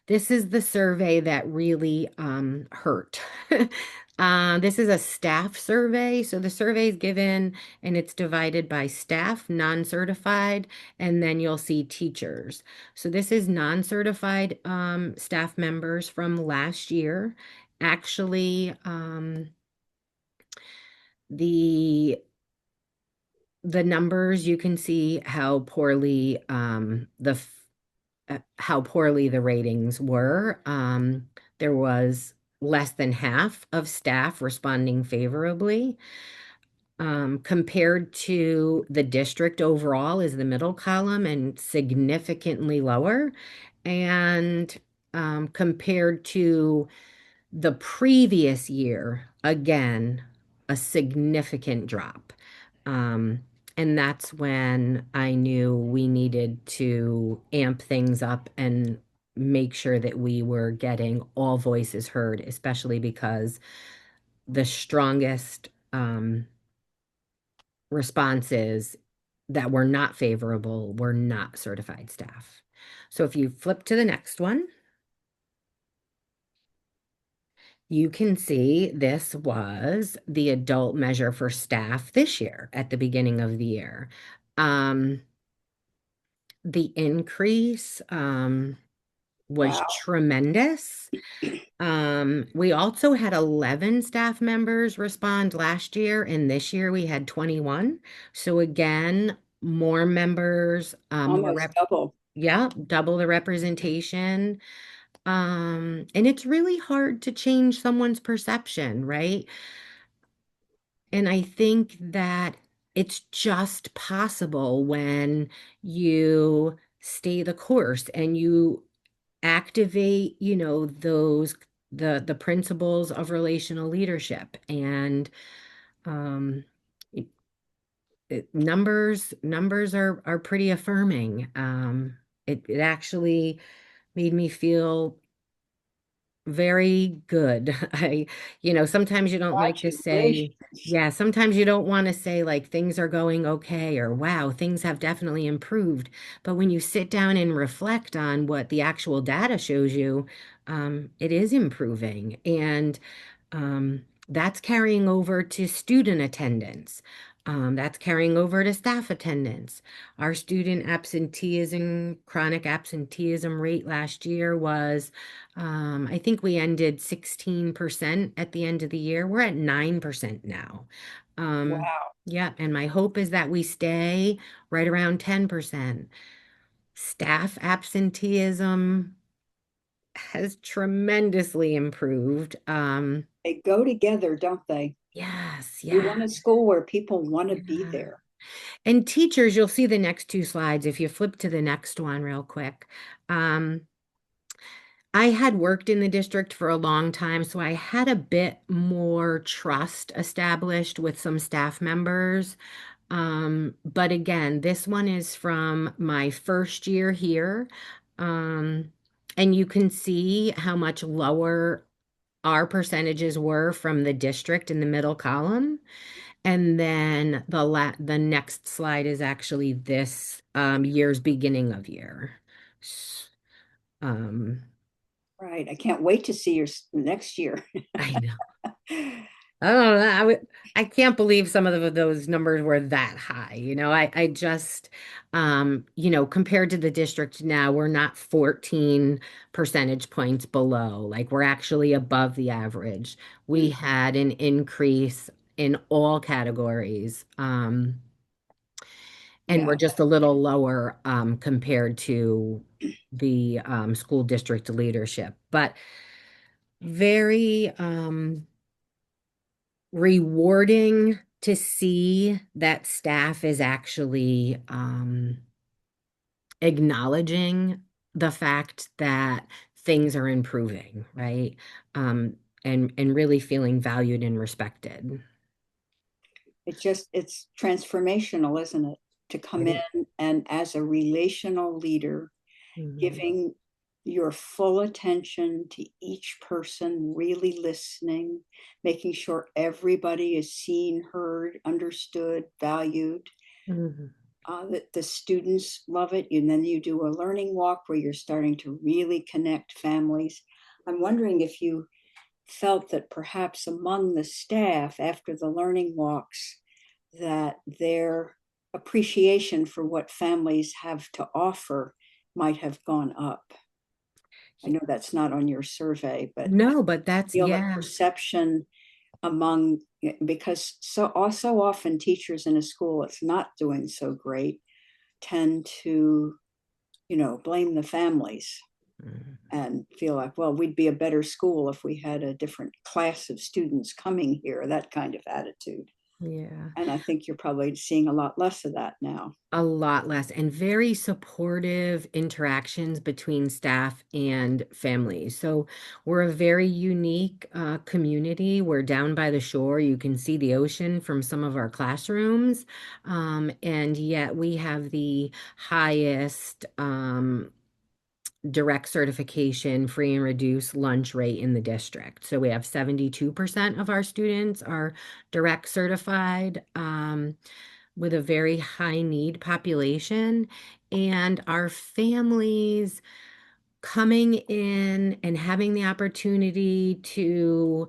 this is the survey that really hurt. This is a staff survey. So the survey is given and it's divided by staff, non-certified, and then you'll see teachers. So this is non-certified staff members from last year. Actually, the the numbers, you can see how poorly how poorly the ratings were. There was less than half of staff responding favorably. Compared to the district overall is the middle column and significantly lower. And compared to the previous year, again, a significant drop. Um, and that's when I knew we needed to amp things up and make sure that we were getting all voices heard, especially because the strongest responses that were not favorable were not certified staff. So if you flip to the next one, you can see this was the adult measure for staff this year at the beginning of the year. The increase was Wow. tremendous. We also had 11 staff members respond last year, and this year we had 21. So again, more members, Almost double. yeah, double the representation. And it's really hard to change someone's perception, right? And I think that it's just possible when you stay the course and you activate, those the principles of relational leadership and um it, numbers are pretty affirming. It actually made me feel very good. Sometimes you don't like to Congratulations. say, yeah, sometimes you don't want to say like things are going okay or wow, things have definitely improved. But when you sit down and reflect on what the actual data shows you, it is improving. And that's carrying over to student attendance. That's carrying over to staff attendance. Our student absenteeism, chronic absenteeism rate last year was, I think we ended 16% at the end of the year. We're at 9% now. Um, Wow. yeah, and my hope is that we stay right around 10%. Staff absenteeism has tremendously improved. They go together, don't they? Yes, You yeah, want a school where people want to be yeah. there. And teachers, you'll see the next two slides if you flip to the next one real quick. Um, I had worked in the district for a long time, so I had a bit more trust established with some staff members. But again, this one is from my first year here. Um, and you can see how much lower our percentages were from the district in the middle column. And then the next slide is actually this year's beginning of year. S- Um, Right. I can't wait to see your next year. I know. I don't know. I can't believe some of those numbers were that high. I just, compared to the district now, we're not 14 percentage points below. Like we're actually above the average. We had an increase in all categories. And Yeah. we're just a little lower compared to the school district leadership, but very rewarding to see that staff is actually acknowledging the fact that things are improving, right? And really feeling valued and respected. It's transformational, isn't it? To come It is. in and as a relational leader, Mhm. giving your full attention to each person, really listening, making sure everybody is seen, heard, understood, valued. Mhm. That the students love it. And then you do a learning walk where you're starting to really connect families. I'm wondering if you felt that perhaps among the staff after the learning walks, that their appreciation for what families have to offer might have gone up. I know that's not on your survey, but No, but that's, feel the yeah. perception among, because so often teachers in a school that's not doing so great tend to, blame the families Mm, and feel like, well, we'd be a better school if we had a different class of students coming here, that kind of attitude. yeah. And I think you're probably seeing a lot less of that now. A lot less, and very supportive interactions between staff and families. So we're a very unique community. We're down by the shore. You can see the ocean from some of our classrooms. And yet we have the highest direct certification free and reduced lunch rate in the district. So we have 72% of our students are direct certified. With a very high need population, and our families coming in and having the opportunity to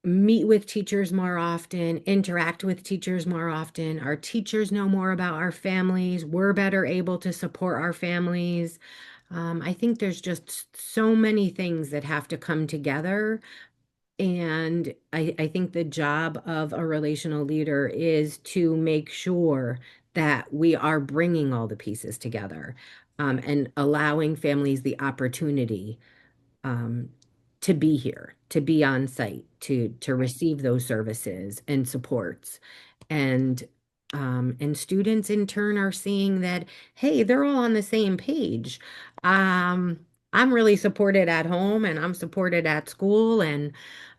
meet with teachers more often, interact with teachers more often. Our teachers know more about our families. We're better able to support our families. I think there's just so many things that have to come together. And I think the job of a relational leader is to make sure that we are bringing all the pieces together, and allowing families the opportunity um, to be here, to be on site, to receive those services and supports. And and students in turn are seeing that, hey, they're all on the same page. I'm really supported at home and I'm supported at school. And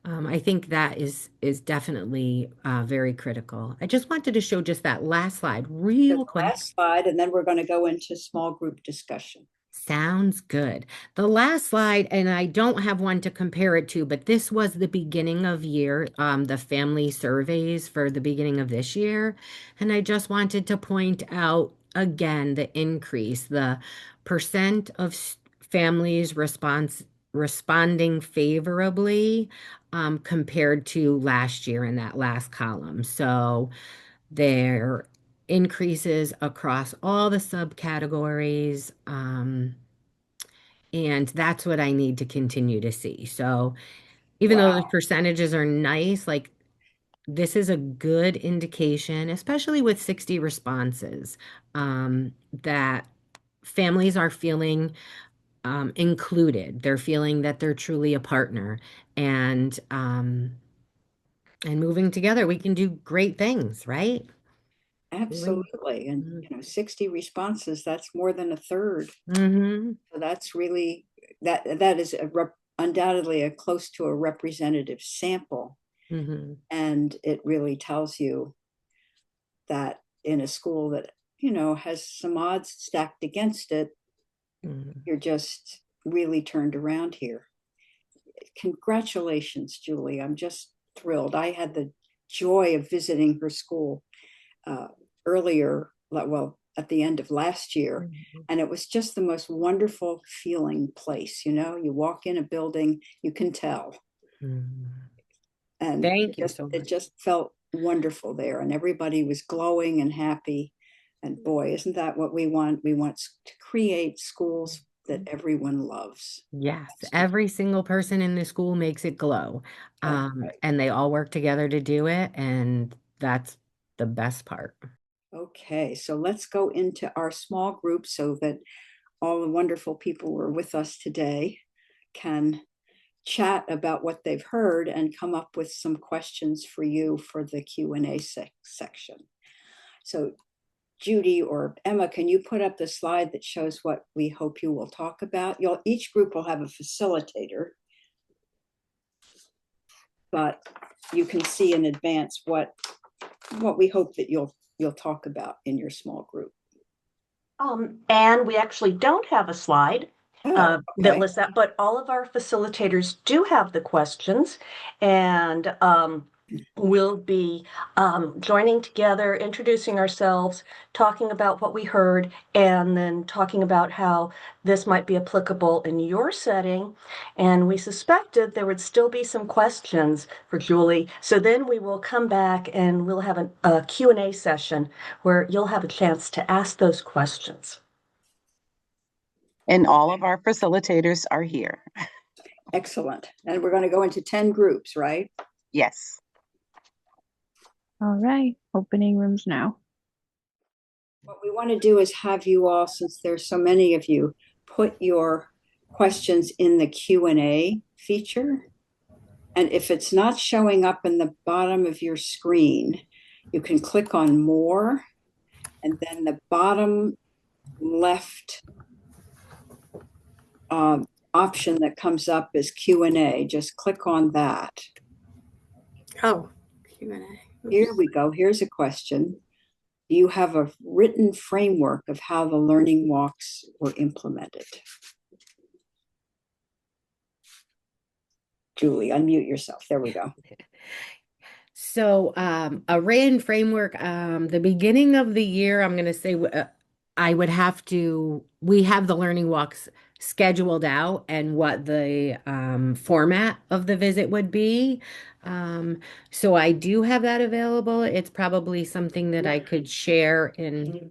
I think that is definitely very critical. I just wanted to show just that last slide So real the quick. last slide, and then we're going to go into small group discussion. Sounds good. The last slide, and I don't have one to compare it to, but this was the beginning of year, the family surveys for the beginning of this year. And I just wanted to point out again the increase, the percent of families responding favorably compared to last year in that last column. So there increases across all the subcategories. And that's what I need to continue to see. So even though the Wow. percentages are nice, like this is a good indication, especially with 60 responses, that families are feeling included. They're feeling that they're truly a partner, and moving together, we can do great things, right? Moving. Absolutely. And 60 responses, that's more than a third. Mm-hmm. So that's really, that is undoubtedly a close to a representative sample. Mm-hmm. And it really tells you that in a school that, has some odds stacked against it, Mm-hmm. you're just really turned around here. Congratulations, Julie. I'm just thrilled. I had the joy of visiting her school earlier, well, at the end of last year. And it was just the most wonderful feeling place. You walk in a building, you can tell. Mm-hmm. And Thank you so it much. just felt wonderful there. And everybody was glowing and happy. And boy, isn't that what we want? We want to create schools that everyone loves. Yes, every single person in the school makes it glow. Right. And they all work together to do it, and that's the best part. Okay, so let's go into our small group so that all the wonderful people who are with us today can chat about what they've heard and come up with some questions for you for the Q&A section. So Judy or Emma, can you put up the slide that shows what we hope you will talk about? Each group will have a facilitator, but you can see in advance what we hope that you'll talk about in your small group. And we actually don't have a slide that Okay. lists that, but all of our facilitators do have the questions. And we'll be joining together, introducing ourselves, talking about what we heard, and then talking about how this might be applicable in your setting. And we suspected there would still be some questions for Julie. So then we will come back and we'll have a Q&A session where you'll have a chance to ask those questions. And all of our facilitators are here. Excellent. And we're going to go into 10 groups, right? Yes. All right, opening rooms now. What we want to do is have you all, since there's so many of you, put your questions in the Q&A feature. And if it's not showing up in the bottom of your screen, you can click on more, and then the bottom left option that comes up is Q&A. Just click on that. Oh, Q&A. Here we go. Here's a question. Do you have a written framework of how the learning walks were implemented? Julie, unmute yourself. There we go. So, a written framework, the beginning of the year, I'm going to say I would have to, we have the learning walks scheduled out and what the format of the visit would be. So I do have that available. It's probably something that I could share in,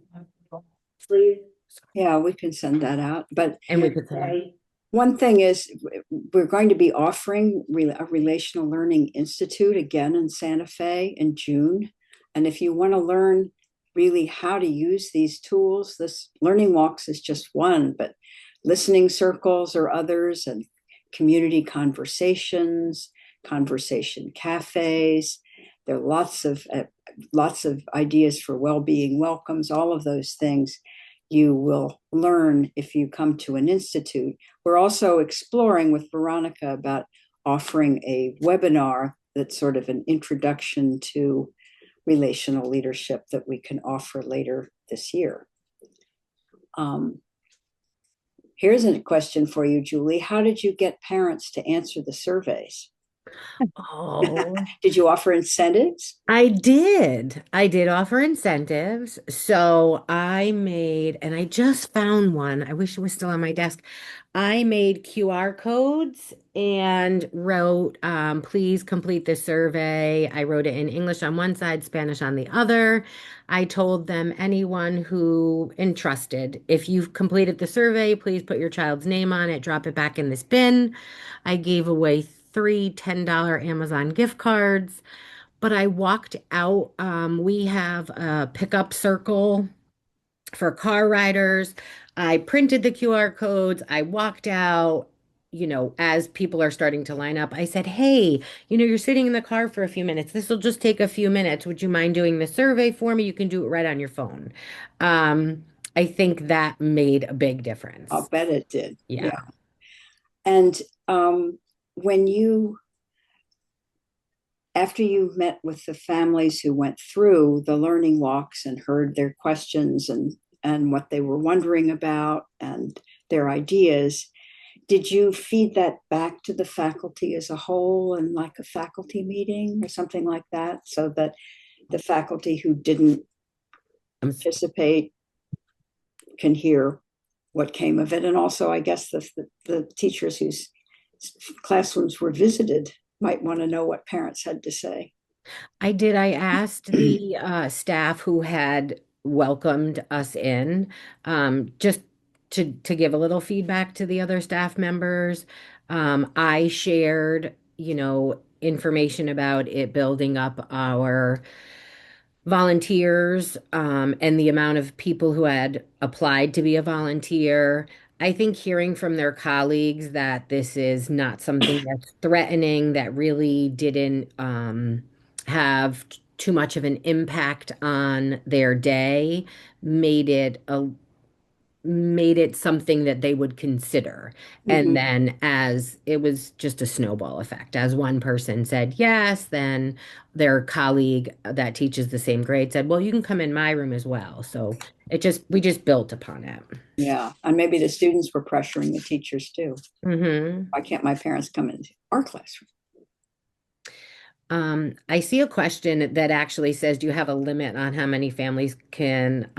Yeah, we can send that out. But and we could say, one thing is we're going to be offering a Relational Learning Institute again in Santa Fe in June. And if you want to learn really how to use these tools, this Learning Walks is just one, but listening circles or others, and community conversations, conversation cafes. There are lots of ideas for well-being welcomes, all of those things you will learn if you come to an institute. We're also exploring with Veronica about offering a webinar that's sort of an introduction to relational leadership that we can offer later this year. Here's a question for you, Julie. How did you get parents to answer the surveys? oh. Did you offer incentives? I did. I did offer incentives. So I made, and I just found one. I wish it was still on my desk. I made QR codes and wrote, please complete the survey. I wrote it in English on one side, Spanish on the other. I told them anyone who entrusted, if you've completed the survey, please put your child's name on it, drop it back in this bin. I gave away 3 $10 Amazon gift cards. But I walked out. We have a pickup circle for car riders. I printed the QR codes. I walked out, as people are starting to line up. I said, hey, you're sitting in the car for a few minutes. This will just take a few minutes. Would you mind doing the survey for me? You can do it right on your phone. I think that made a big difference. I'll bet it did. Yeah. And after you met with the families who went through the learning walks and heard their questions and what they were wondering about and their ideas, did you feed that back to the faculty as a whole in like a faculty meeting or something like that, so that the faculty who didn't participate can hear what came of it? And also, I guess the teachers whose classrooms were visited might want to know what parents had to say. I did. I asked the staff who had welcomed us in, just to give a little feedback to the other staff members. I shared, information about it building up our volunteers, and the amount of people who had applied to be a volunteer. I think hearing from their colleagues that this is not something that's threatening, that really didn't have too much of an impact on their day, made it something that they would consider. And then, as it was just a snowball effect, as one person said yes, then their colleague that teaches the same grade said, well, you can come in my room as well. So we just built upon it. Yeah. And maybe the students were pressuring the teachers too. Why can't my parents come into our classroom? I see a question that actually says, do you have a limit on how many families can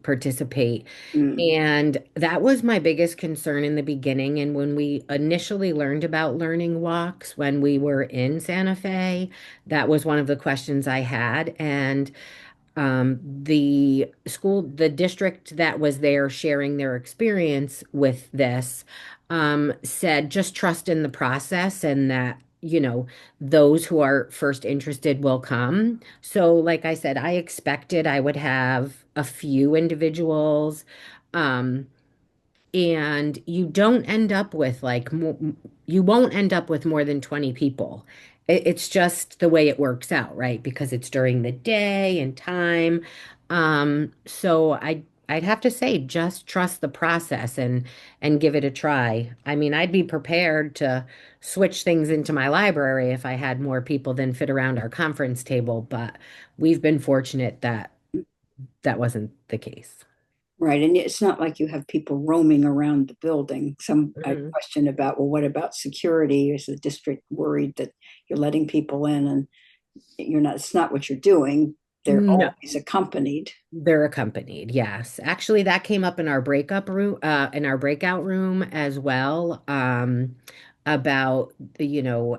participate? Mm. And that was my biggest concern in the beginning. And when we initially learned about learning walks when we were in Santa Fe, that was one of the questions I had. And the district that was there sharing their experience with this, said just trust in the process and that, those who are first interested will come. So, like I said, I expected I would have a few individuals. Um, and you don't end up with you won't end up with more than 20 people. It's just the way it works out, right? Because it's during the day and time. So I'd have to say just trust the process and give it a try. I mean, I'd be prepared to switch things into my library if I had more people than fit around our conference table, but we've been fortunate that that wasn't the case. Right. And it's not like you have people roaming around the building. I Mhm. question about, well, what about security? Is the district worried that you're letting people in and it's not what you're doing. They're No. always accompanied. They're accompanied, yes. Actually, that came up in our in our breakout room as well, about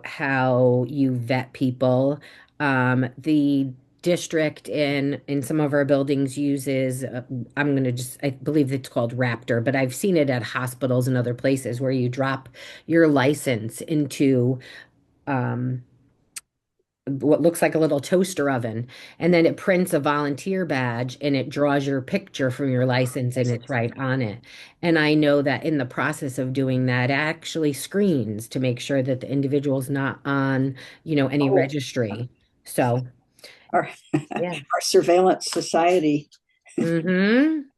how you vet people. The district in some of our buildings uses, I believe it's called Raptor, but I've seen it at hospitals and other places where you drop your license into um what looks like a little toaster oven, and then it prints a volunteer badge and it draws your picture from your license and it's right on it. And I know that in the process of doing that, it actually screens to make sure that the individual's not on, any Oh, registry. So, our, yeah. our surveillance society.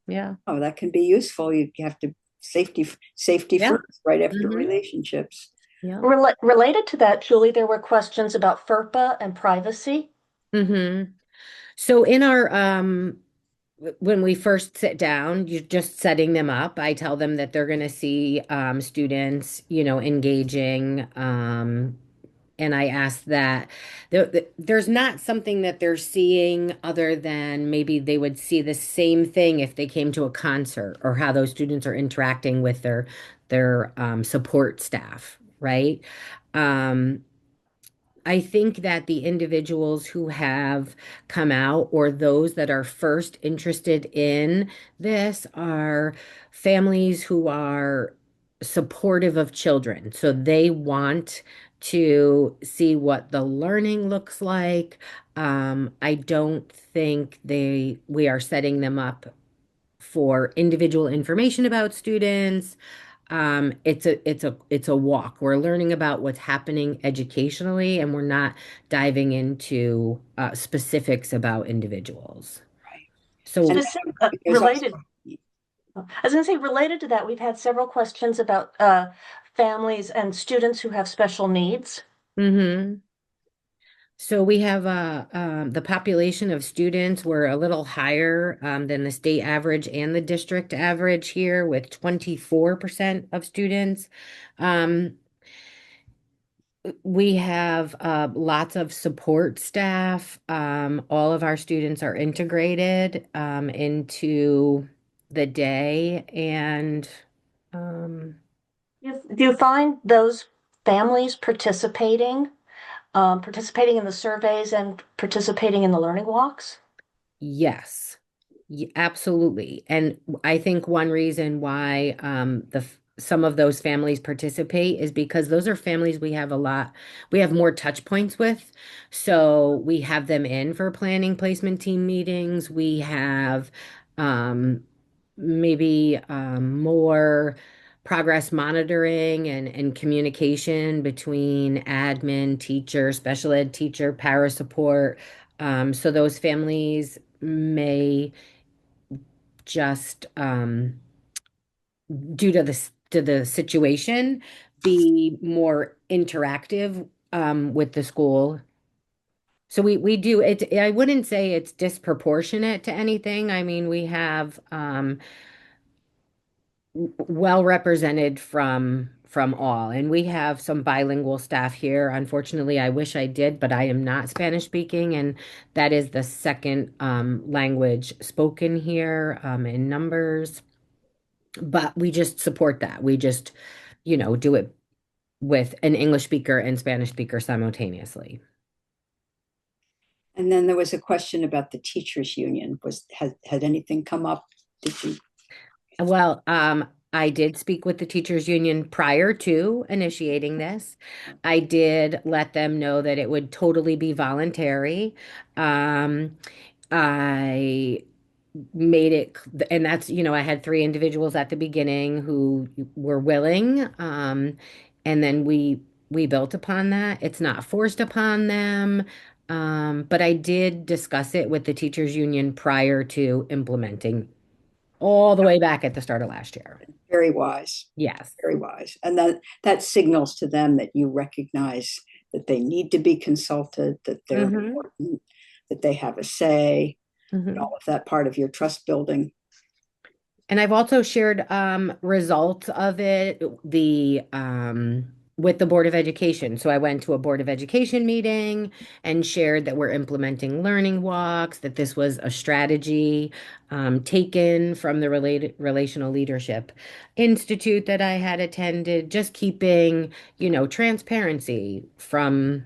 Yeah. Oh, that can be useful. You have to safety Yeah. first, right after hmm relationships. Yeah. Related to that, Julie, there were questions about FERPA and privacy. hmm So in our when we first sit down, you're just setting them up. I tell them that they're going to see students, engaging. And I ask that there's not something that they're seeing other than maybe they would see the same thing if they came to a concert or how those students are interacting with their support staff, right? Um, I think that the individuals who have come out or those that are first interested in this are families who are supportive of children. So they want to see what the learning looks like. I don't think we are setting them up for individual information about students. It's a walk. We're learning about what's happening educationally, and we're not diving into specifics about individuals. Right. And So, Just there's also I was going to say, related to that, we've had several questions about families and students who have special needs. mhm. So we have the population of students were a little higher than the state average and the district average here, with 24% of students. Um, We have lots of support staff. All of our students are integrated into the day. And um, Do you find those families participating in the surveys and participating in the learning walks? yes, absolutely. And I think one reason why some of those families participate is because those are families we have more touch points with. So we have them in for planning placement team meetings. We have um, maybe more progress monitoring and communication between admin, teacher, special ed teacher, para support. So those families may just due to the situation be more interactive with the school. So we do it. I wouldn't say it's disproportionate to anything. I mean, we have well represented from from all. And we have some bilingual staff here. Unfortunately, I wish I did, but I am not Spanish speaking, and that is the second language spoken here in numbers. But we just support that. We just, do it with an English speaker and Spanish speaker simultaneously. And then there was a question about the teachers union. Had anything come up? Did you? Well, I did speak with the teachers union prior to initiating this. I did let them know that it would totally be voluntary. I made it, and that's, I had three individuals at the beginning who were willing, and then we built upon that. It's not forced upon them, but I did discuss it with the teachers union prior to implementing all the way back at the start of last year. Very wise, Yes. very wise. And that signals to them that you recognize that they need to be consulted, that they're Mhm. important, that they have a say, Mhm. all of that part of your trust building. And I've also shared results of it, with the Board of Education. So I went to a Board of Education meeting and shared that we're implementing learning walks, that this was a strategy taken from the Relational Leadership Institute that I had attended, just keeping, transparency from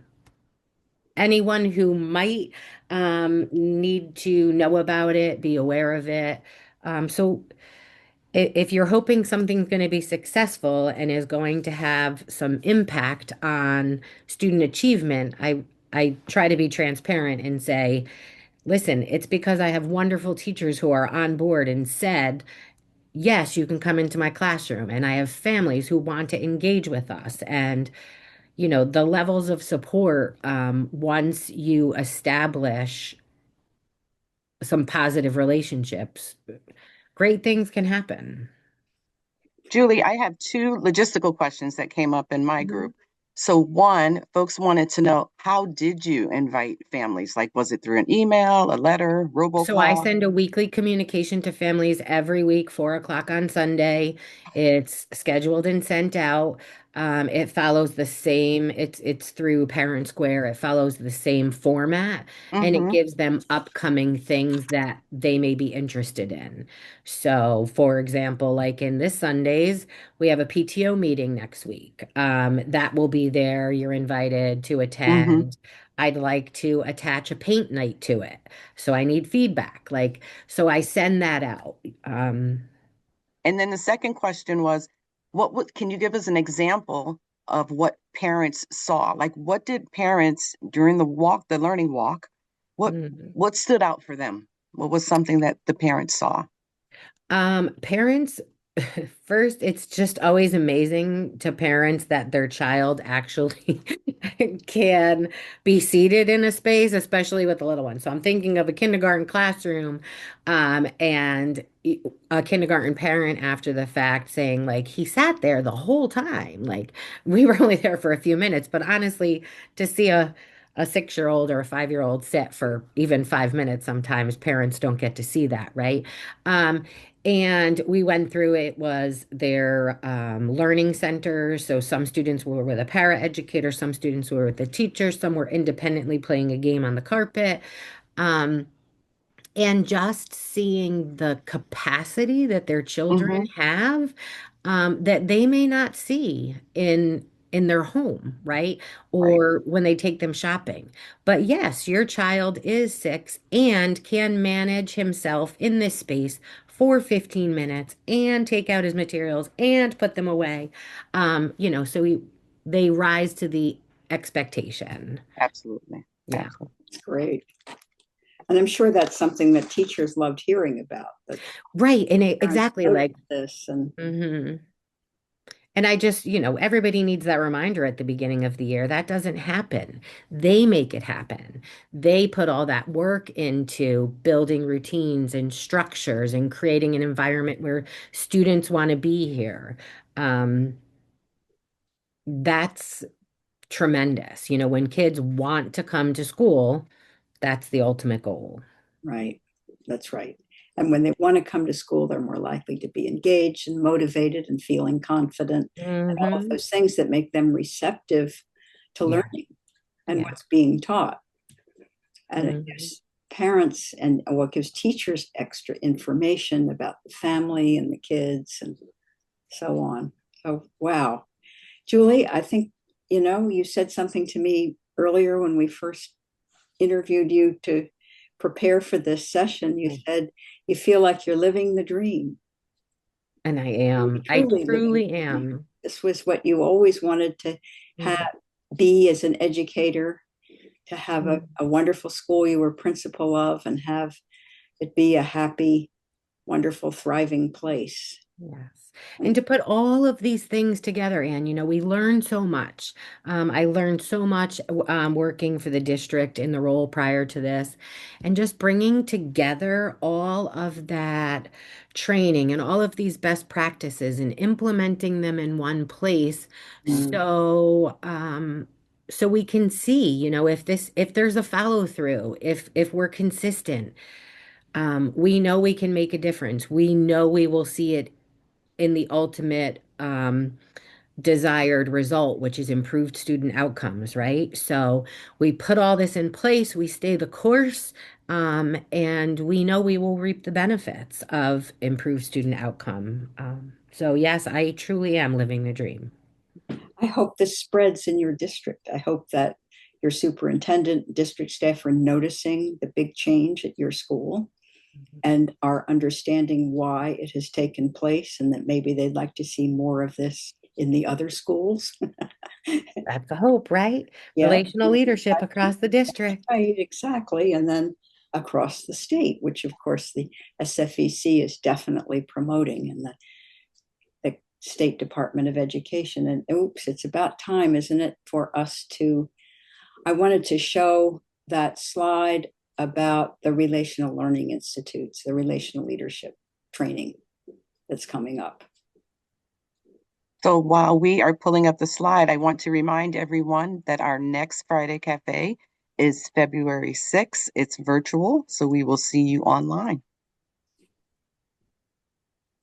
anyone who might need to know about it, be aware of it. So if you're hoping something's going to be successful and is going to have some impact on student achievement, I try to be transparent and say, listen, it's because I have wonderful teachers who are on board and said, yes, you can come into my classroom. And I have families who want to engage with us. And, the levels of support, once you establish some positive relationships, great things can happen. Julie, I have two logistical questions that came up in my Mhm. group. So one, folks wanted to know, how did you invite families? Like, was it through an email, a letter, So I robocall? send a weekly communication to families every week, 4 o'clock on Sunday. It's scheduled and sent out. It follows the same, it's through Parent Square. It follows the same format, and it Mm-hmm, gives them upcoming things that they may be interested in. So, for example, like in this Sundays, we have a PTO meeting next week. That will be there. You're invited to mm-hmm. attend. I'd like to attach a paint night to it. So I need feedback. So I send that out. And then the second question was, can you give us an example of what parents saw? Like, what did parents during the learning walk, what mm. what stood out for them? What was something that the parents saw? Parents, first, it's just always amazing to parents that their child actually can be seated in a space, especially with the little one. So I'm thinking of a kindergarten classroom, and a kindergarten parent after the fact saying, like, he sat there the whole time. Like, we were only there for a few minutes, but honestly, to see a 6-year-old or a 5-year-old sit for even 5 minutes, sometimes parents don't get to see that, right? And we went through it was their learning centers. So some students were with a para educator, some students were with the teacher, some were independently playing a game on the carpet. Um, and just seeing the capacity that their children Mm-hmm, have, that they may not see in their home, right? right. Or when they take them shopping. But yes, your child is 6 and can manage himself in this space for 15 minutes and take out his materials and put them away. So they rise to the expectation. Absolutely. Yeah. Absolutely. It's great. And I'm sure that's something that teachers loved hearing about, that Right. And parents exactly, noticed like, this. And mhm. And I just, everybody needs that reminder at the beginning of the year. That doesn't happen. They make it happen. They put all that work into building routines and structures and creating an environment where students want to be here. Um, that's tremendous. When kids want to come to school, that's the ultimate goal. right, that's right. And when they want to come to school, they're more likely to be engaged and motivated and feeling confident, and all of Mhm. those things that make them receptive to Yeah. learning and Yeah. what's being taught. And it Mhm. gives parents and what gives teachers extra information about the family and the kids and so on. Oh, wow. Julie, I think, you said something to me earlier when we first interviewed you to prepare for this session. You said you feel like you're living the dream. And I am. I Truly living truly the dream. am. This was what you always wanted to have, be as an educator, to have a wonderful school you were principal of and have it be a happy, wonderful, thriving place. Yes. And to put all of these things together, Anne, we learn so much. I learned so much working for the district in the role prior to this, and just bringing together all of that training and all of these best practices and implementing them in one place. So we can see, if there's a follow through, if we're consistent, we know we can make a difference. We know we will see it in the ultimate desired result, which is improved student outcomes, right? So we put all this in place, we stay the course, and we know we will reap the benefits of improved student outcome. So yes, I truly am living the dream. I hope this spreads in your district. I hope that your superintendent, district staff are noticing the big change at your school and are understanding why it has taken place, and that maybe they'd like to see more of this in the other schools. That's the hope, right? Yeah, Relational leadership across the district. right, exactly. And then across the state, which of course the SFEC is definitely promoting, and the State Department of Education. And oops, it's about time, isn't it, for us to, I wanted to show that slide about the Relational Learning Institutes, the relational leadership training that's coming up. So while we are pulling up the slide, I want to remind everyone that our next Friday Cafe is February 6th. It's virtual, so we will see you online.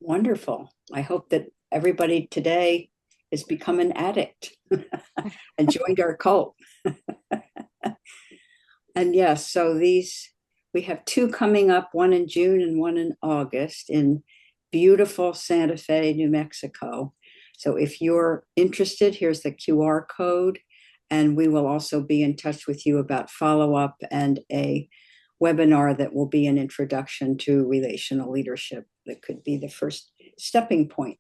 Wonderful. I hope that everybody today has become an addict and joined our cult. And yes, so we have two coming up, one in June and one in August in beautiful Santa Fe, New Mexico. So if you're interested, here's the QR code, and we will also be in touch with you about follow-up and a webinar that will be an introduction to relational leadership that could be the first stepping point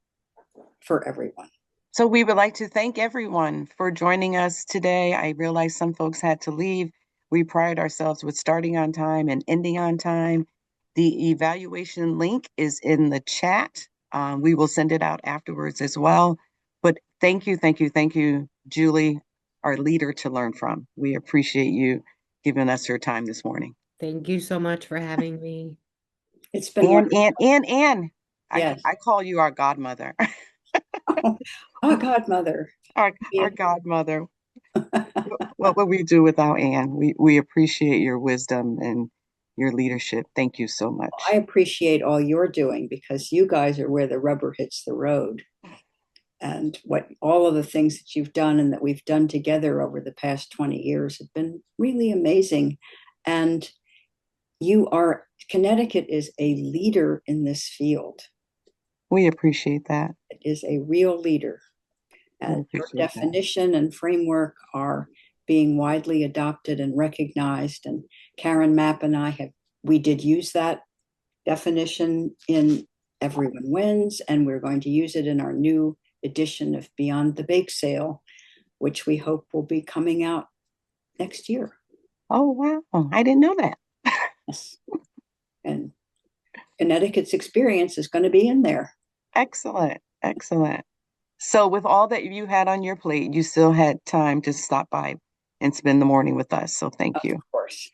for everyone. So we would like to thank everyone for joining us today. I realize some folks had to leave. We pride ourselves with starting on time and ending on time. The evaluation link is in the chat. We will send it out afterwards as well. But thank you, Julie, our leader to learn from. We appreciate you giving us your time this morning. Thank you so much for having me. It's been Anne. Yes. I call you our godmother. Oh, godmother. Our godmother. What would we do without Anne? We appreciate your wisdom and your leadership. Thank you so much. I appreciate all you're doing, because you guys are where the rubber hits the road. And what all of the things that you've done and that we've done together over the past 20 years have been really amazing. And Connecticut is a leader in this field. We appreciate that. It is a real leader. And your definition and framework are being widely adopted and recognized. And Karen Mapp and we did use that definition in Everyone Wins, and we're going to use it in our new edition of Beyond the Bake Sale, which we hope will be coming out next year. Oh, wow. I didn't know that. Yes. And Connecticut's experience is going to be in there. Excellent. So with all that you had on your plate, you still had time to stop by and spend the morning with us. So thank you. Of course.